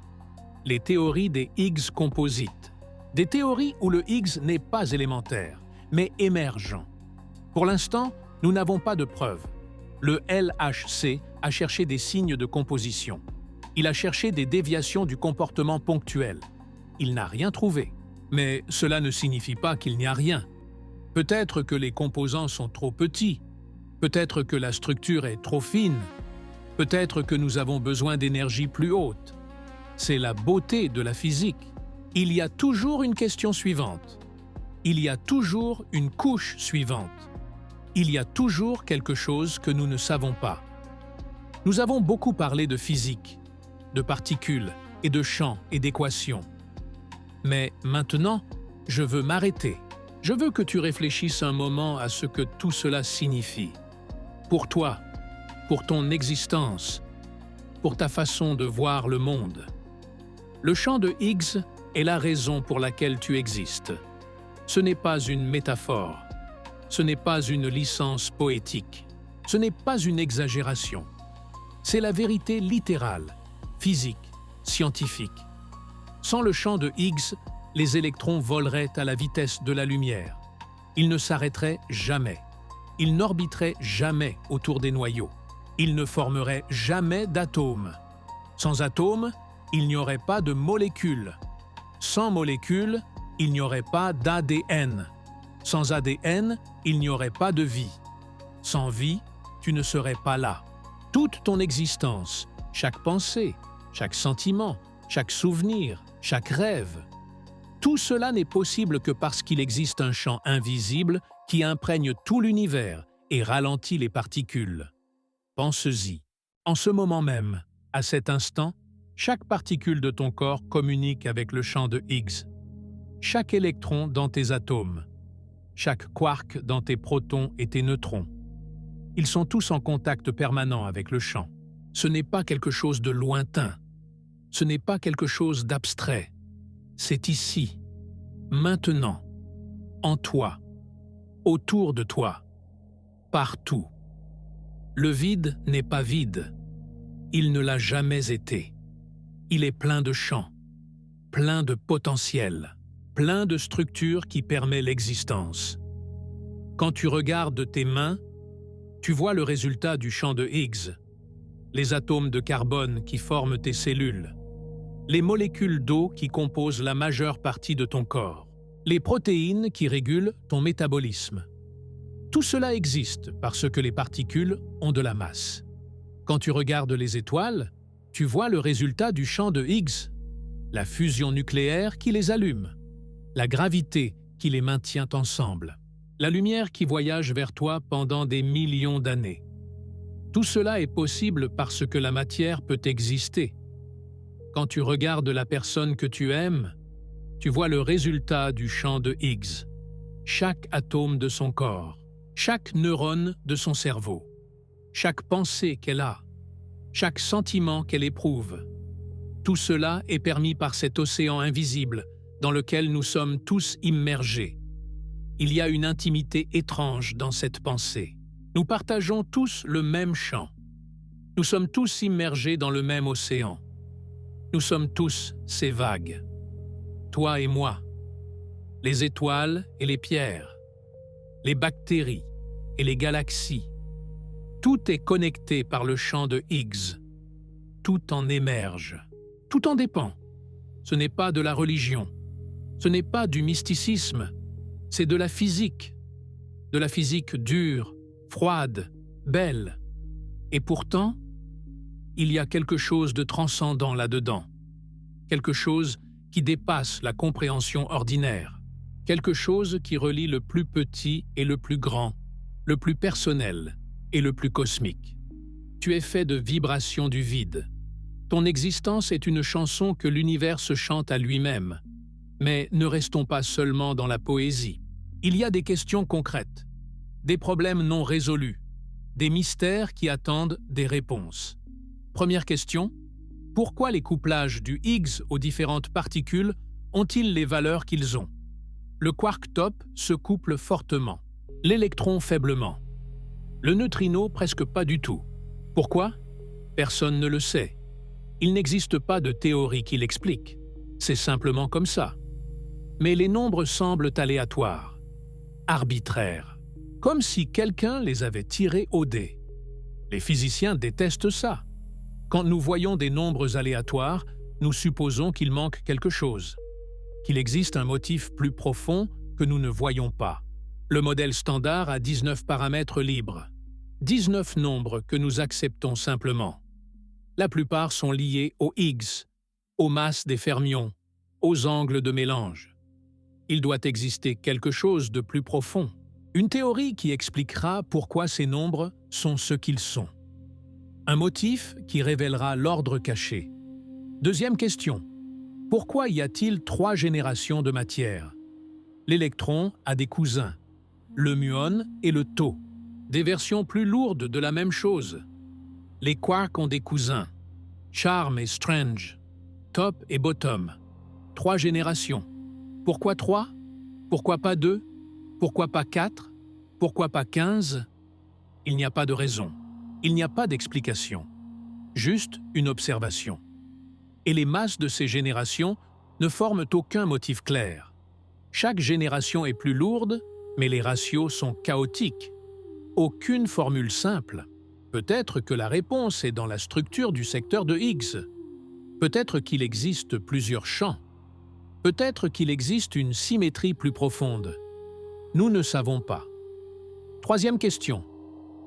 les théories des Higgs composites, des théories où le Higgs n'est pas élémentaire, mais émergent. Pour l'instant, nous n'avons pas de preuves. Le LHC a cherché des signes de composition. Il a cherché des déviations du comportement ponctuel. Il n'a rien trouvé. Mais cela ne signifie pas qu'il n'y a rien. Peut-être que les composants sont trop petits. Peut-être que la structure est trop fine. Peut-être que nous avons besoin d'énergie plus haute. C'est la beauté de la physique. Il y a toujours une question suivante. Il y a toujours une couche suivante. Il y a toujours quelque chose que nous ne savons pas. Nous avons beaucoup parlé de physique, de particules et de champs et d'équations. Mais maintenant, je veux m'arrêter. Je veux que tu réfléchisses un moment à ce que tout cela signifie. Pour toi, pour ton existence, pour ta façon de voir le monde. Le champ de Higgs est la raison pour laquelle tu existes. Ce n'est pas une métaphore. Ce n'est pas une licence poétique. Ce n'est pas une exagération. C'est la vérité littérale, physique, scientifique. Sans le champ de Higgs, les électrons voleraient à la vitesse de la lumière. Ils ne s'arrêteraient jamais. Ils n'orbiteraient jamais autour des noyaux. Ils ne formeraient jamais d'atomes. Sans atomes, il n'y aurait pas de molécules. Sans molécules, il n'y aurait pas d'ADN. Sans ADN, il n'y aurait pas de vie. Sans vie, tu ne serais pas là. Toute ton existence, chaque pensée, chaque sentiment, chaque souvenir, chaque rêve, tout cela n'est possible que parce qu'il existe un champ invisible qui imprègne tout l'univers et ralentit les particules. Pense-y. En ce moment même, à cet instant, chaque particule de ton corps communique avec le champ de Higgs. Chaque électron dans tes atomes, chaque quark dans tes protons et tes neutrons. Ils sont tous en contact permanent avec le champ. Ce n'est pas quelque chose de lointain. Ce n'est pas quelque chose d'abstrait. C'est ici, maintenant, en toi, autour de toi, partout. Le vide n'est pas vide. Il ne l'a jamais été. Il est plein de champs, plein de potentiel, plein de structures qui permettent l'existence. Quand tu regardes tes mains, tu vois le résultat du champ de Higgs, les atomes de carbone qui forment tes cellules, les molécules d'eau qui composent la majeure partie de ton corps, les protéines qui régulent ton métabolisme. Tout cela existe parce que les particules ont de la masse. Quand tu regardes les étoiles, tu vois le résultat du champ de Higgs, la fusion nucléaire qui les allume, la gravité qui les maintient ensemble, la lumière qui voyage vers toi pendant des millions d'années. Tout cela est possible parce que la matière peut exister. Quand tu regardes la personne que tu aimes, tu vois le résultat du champ de Higgs, chaque atome de son corps, chaque neurone de son cerveau, chaque pensée qu'elle a, chaque sentiment qu'elle éprouve. Tout cela est permis par cet océan invisible dans lequel nous sommes tous immergés. Il y a une intimité étrange dans cette pensée. Nous partageons tous le même champ. Nous sommes tous immergés dans le même océan. Nous sommes tous ces vagues. Toi et moi. Les étoiles et les pierres. Les bactéries et les galaxies. Tout est connecté par le champ de Higgs. Tout en émerge. Tout en dépend. Ce n'est pas de la religion. Ce n'est pas du mysticisme. C'est de la physique. De la physique dure, froide, belle. Et pourtant, il y a quelque chose de transcendant là-dedans. Quelque chose qui dépasse la compréhension ordinaire. Quelque chose qui relie le plus petit et le plus grand, le plus personnel et le plus cosmique. Tu es fait de vibrations du vide. Ton existence est une chanson que l'univers se chante à lui-même. Mais ne restons pas seulement dans la poésie. Il y a des questions concrètes, des problèmes non résolus, des mystères qui attendent des réponses. Première question, pourquoi les couplages du Higgs aux différentes particules ont-ils les valeurs qu'ils ont? Le quark top se couple fortement, l'électron faiblement. Le neutrino presque pas du tout. Pourquoi? Personne ne le sait. Il n'existe pas de théorie qui l'explique. C'est simplement comme ça. Mais les nombres semblent aléatoires, arbitraires, comme si quelqu'un les avait tirés au dé. Les physiciens détestent ça. Quand nous voyons des nombres aléatoires, nous supposons qu'il manque quelque chose, qu'il existe un motif plus profond que nous ne voyons pas. Le modèle standard a 19 paramètres libres, 19 nombres que nous acceptons simplement. La plupart sont liés aux Higgs, aux masses des fermions, aux angles de mélange. Il doit exister quelque chose de plus profond, une théorie qui expliquera pourquoi ces nombres sont ce qu'ils sont. Un motif qui révélera l'ordre caché. Deuxième question. Pourquoi y a-t-il 3 générations de matière? L'électron a des cousins, le muon et le tau, des versions plus lourdes de la même chose. Les quarks ont des cousins, charm et strange, top et bottom. 3 générations. Pourquoi 3? Pourquoi pas 2? Pourquoi pas 4? Pourquoi pas 15? Il n'y a pas de raison. Il n'y a pas d'explication. Juste une observation. Et les masses de ces générations ne forment aucun motif clair. Chaque génération est plus lourde, mais les ratios sont chaotiques. Aucune formule simple. Peut-être que la réponse est dans la structure du secteur de Higgs. Peut-être qu'il existe plusieurs champs. Peut-être qu'il existe une symétrie plus profonde. Nous ne savons pas. Troisième question.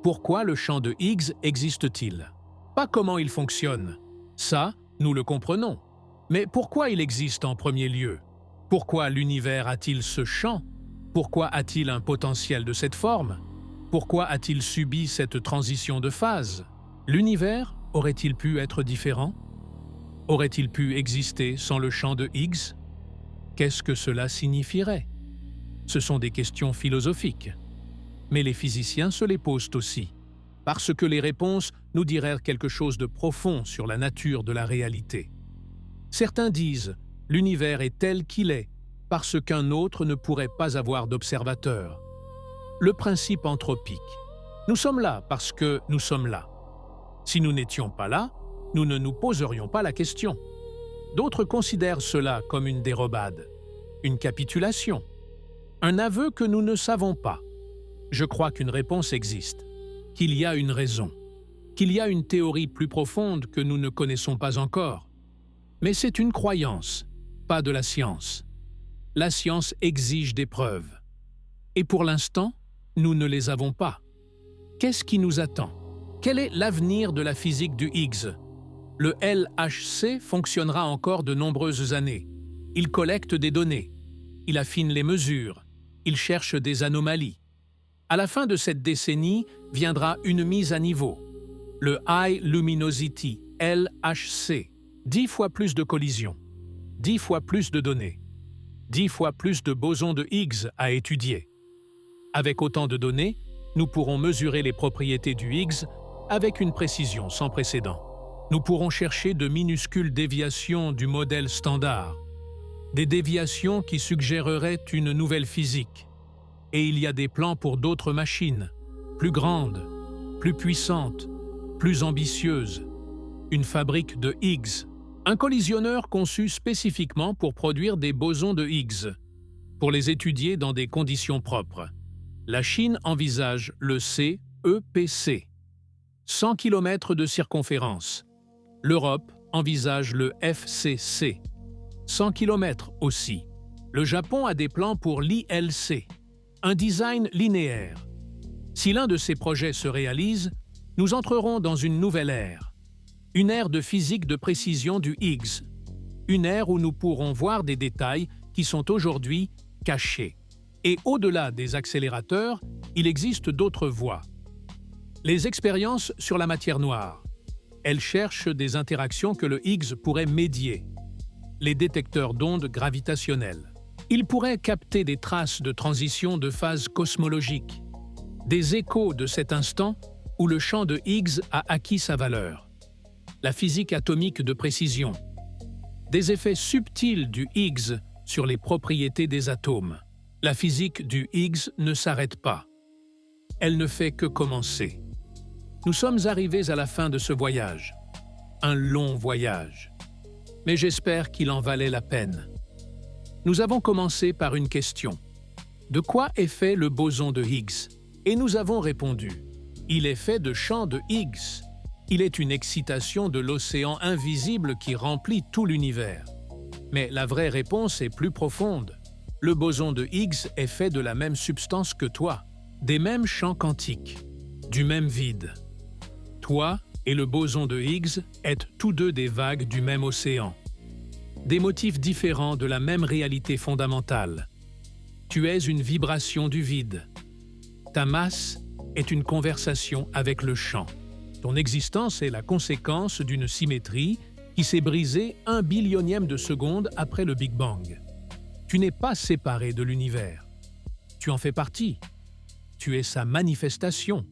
Pourquoi le champ de Higgs existe-t-il? Pas comment il fonctionne. Ça, nous le comprenons. Mais pourquoi il existe en premier lieu? Pourquoi l'univers a-t-il ce champ? Pourquoi a-t-il un potentiel de cette forme? Pourquoi a-t-il subi cette transition de phase? L'univers aurait-il pu être différent? Aurait-il pu exister sans le champ de Higgs? Qu'est-ce que cela signifierait? Ce sont des questions philosophiques. Mais les physiciens se les posent aussi, parce que les réponses nous diraient quelque chose de profond sur la nature de la réalité. Certains disent « l'univers est tel qu'il est, parce qu'un autre ne pourrait pas avoir d'observateur ». Le principe anthropique. Nous sommes là parce que nous sommes là. Si nous n'étions pas là, nous ne nous poserions pas la question. D'autres considèrent cela comme une dérobade, une capitulation, un aveu que nous ne savons pas. Je crois qu'une réponse existe, qu'il y a une raison, qu'il y a une théorie plus profonde que nous ne connaissons pas encore. Mais c'est une croyance, pas de la science. La science exige des preuves. Et pour l'instant, nous ne les avons pas. Qu'est-ce qui nous attend? Quel est l'avenir de la physique du Higgs? Le LHC fonctionnera encore de nombreuses années. Il collecte des données. Il affine les mesures. Il cherche des anomalies. À la fin de cette décennie viendra une mise à niveau. Le High Luminosity, LHC. 10 fois plus de collisions. 10 fois plus de données. 10 fois plus de bosons de Higgs à étudier. Avec autant de données, nous pourrons mesurer les propriétés du Higgs avec une précision sans précédent. Nous pourrons chercher de minuscules déviations du modèle standard, des déviations qui suggéreraient une nouvelle physique. Et il y a des plans pour d'autres machines, plus grandes, plus puissantes, plus ambitieuses. Une fabrique de Higgs, un collisionneur conçu spécifiquement pour produire des bosons de Higgs, pour les étudier dans des conditions propres. La Chine envisage le CEPC, 100 km de circonférence. L'Europe envisage le FCC, 100 km aussi. Le Japon a des plans pour l'ILC, un design linéaire. Si l'un de ces projets se réalise, nous entrerons dans une nouvelle ère. Une ère de physique de précision du Higgs. Une ère où nous pourrons voir des détails qui sont aujourd'hui cachés. Et au-delà des accélérateurs, il existe d'autres voies. Les expériences sur la matière noire. Elles cherchent des interactions que le Higgs pourrait médier. Les détecteurs d'ondes gravitationnelles. Ils pourraient capter des traces de transition de phase cosmologique, des échos de cet instant où le champ de Higgs a acquis sa valeur. La physique atomique de précision. Des effets subtils du Higgs sur les propriétés des atomes. La physique du Higgs ne s'arrête pas. Elle ne fait que commencer. Nous sommes arrivés à la fin de ce voyage. Un long voyage. Mais j'espère qu'il en valait la peine. Nous avons commencé par une question. De quoi est fait le boson de Higgs? Et nous avons répondu. Il est fait de champs de Higgs. Il est une excitation de l'océan invisible qui remplit tout l'univers. Mais la vraie réponse est plus profonde. Le boson de Higgs est fait de la même substance que toi, des mêmes champs quantiques, du même vide. Toi et le boson de Higgs êtes tous deux des vagues du même océan. Des motifs différents de la même réalité fondamentale. Tu es une vibration du vide. Ta masse est une conversation avec le champ. Ton existence est la conséquence d'une symétrie qui s'est brisée 1 billionième de seconde après le Big Bang. Tu n'es pas séparé de l'univers. Tu en fais partie. Tu es sa manifestation.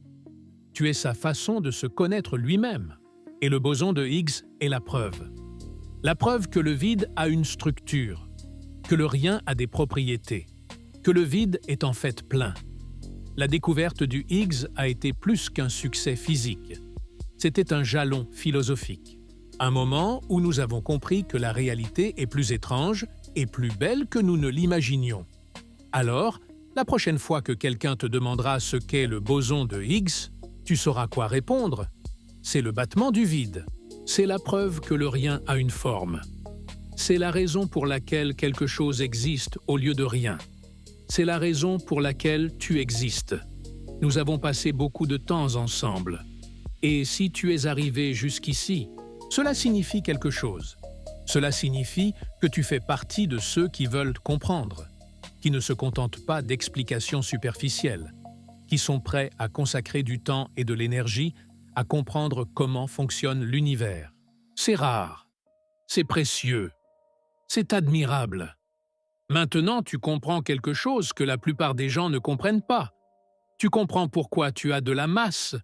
Tu es sa façon de se connaître lui-même. Et le boson de Higgs est la preuve. La preuve que le vide a une structure, que le rien a des propriétés, que le vide est en fait plein. La découverte du Higgs a été plus qu'un succès physique. C'était un jalon philosophique. Un moment où nous avons compris que la réalité est plus étrange et plus belle que nous ne l'imaginions. Alors, la prochaine fois que quelqu'un te demandera ce qu'est le boson de Higgs, tu sauras quoi répondre. C'est le battement du vide. C'est la preuve que le rien a une forme. C'est la raison pour laquelle quelque chose existe au lieu de rien. C'est la raison pour laquelle tu existes. Nous avons passé beaucoup de temps ensemble. Et si tu es arrivé jusqu'ici, cela signifie quelque chose. Cela signifie que tu fais partie de ceux qui veulent comprendre, qui ne se contentent pas d'explications superficielles, qui sont prêts à consacrer du temps et de l'énergie à comprendre comment fonctionne l'univers. C'est rare, c'est précieux, c'est admirable. Maintenant, tu comprends quelque chose que la plupart des gens ne comprennent pas. Tu comprends pourquoi tu as de la masse,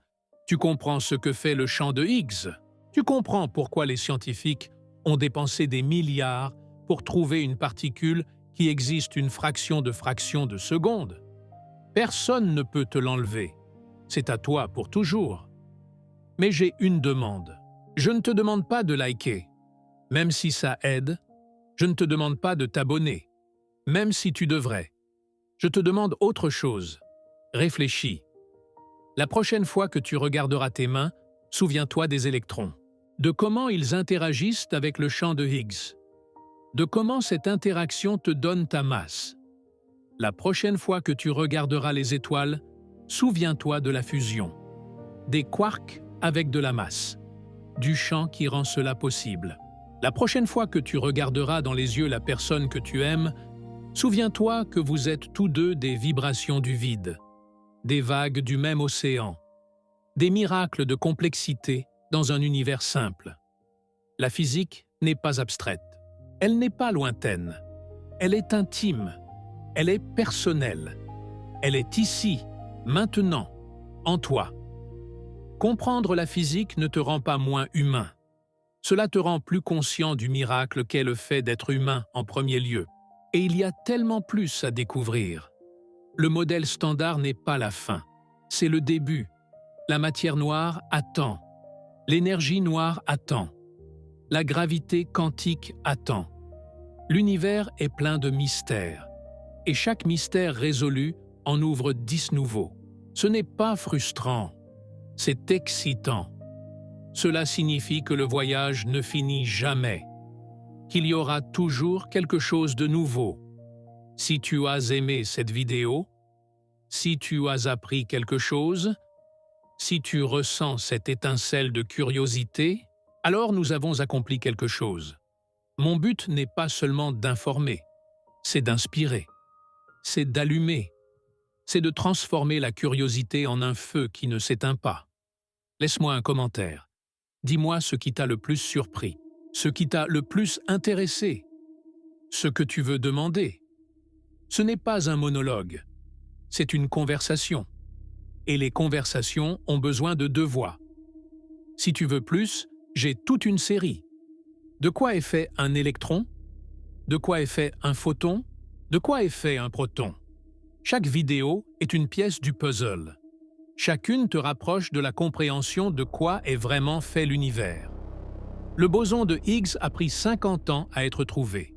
tu comprends ce que fait le champ de Higgs, tu comprends pourquoi les scientifiques ont dépensé des milliards pour trouver une particule qui existe une fraction de seconde. Personne ne peut te l'enlever. C'est à toi pour toujours. Mais j'ai une demande. Je ne te demande pas de liker. Même si ça aide, je ne te demande pas de t'abonner. Même si tu devrais. Je te demande autre chose. Réfléchis. La prochaine fois que tu regarderas tes mains, souviens-toi des électrons. De comment ils interagissent avec le champ de Higgs. De comment cette interaction te donne ta masse. La prochaine fois que tu regarderas les étoiles, souviens-toi de la fusion. Des quarks avec de la masse. Du champ qui rend cela possible. La prochaine fois que tu regarderas dans les yeux la personne que tu aimes, souviens-toi que vous êtes tous deux des vibrations du vide, des vagues du même océan, des miracles de complexité dans un univers simple. La physique n'est pas abstraite, elle n'est pas lointaine, elle est intime, elle est personnelle, elle est ici, maintenant, en toi. Comprendre la physique ne te rend pas moins humain. Cela te rend plus conscient du miracle qu'est le fait d'être humain en premier lieu. Et il y a tellement plus à découvrir. Le modèle standard n'est pas la fin, c'est le début. La matière noire attend. L'énergie noire attend. La gravité quantique attend. L'univers est plein de mystères. Et chaque mystère résolu en ouvre 10 nouveaux. Ce n'est pas frustrant, c'est excitant. Cela signifie que le voyage ne finit jamais, qu'il y aura toujours quelque chose de nouveau. Si tu as aimé cette vidéo, si tu as appris quelque chose, si tu ressens cette étincelle de curiosité, alors nous avons accompli quelque chose. Mon but n'est pas seulement d'informer, c'est d'inspirer, c'est d'allumer, c'est de transformer la curiosité en un feu qui ne s'éteint pas. Laisse-moi un commentaire. Dis-moi ce qui t'a le plus surpris, ce qui t'a le plus intéressé, ce que tu veux demander. Ce n'est pas un monologue, c'est une conversation. Et les conversations ont besoin de 2 voix. Si tu veux plus, j'ai toute une série. De quoi est fait un électron? De quoi est fait un photon? De quoi est fait un proton? Chaque vidéo est une pièce du puzzle. Chacune te rapproche de la compréhension de quoi est vraiment fait l'univers. Le boson de Higgs a pris 50 ans à être trouvé.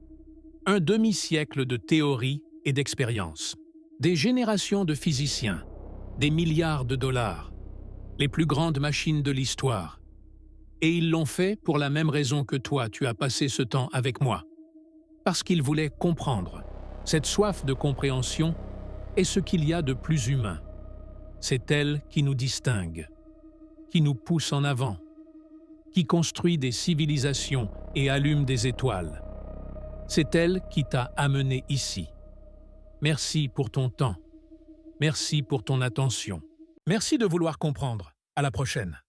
Un demi-siècle de théorie et d'expérience. Des générations de physiciens. Des milliards de dollars. Les plus grandes machines de l'histoire. Et ils l'ont fait pour la même raison que toi tu as passé ce temps avec moi. Parce qu'ils voulaient comprendre. Cette soif de compréhension est ce qu'il y a de plus humain. C'est elle qui nous distingue, qui nous pousse en avant, qui construit des civilisations et allume des étoiles. C'est elle qui t'a amené ici. Merci pour ton temps. Merci pour ton attention. Merci de vouloir comprendre. À la prochaine.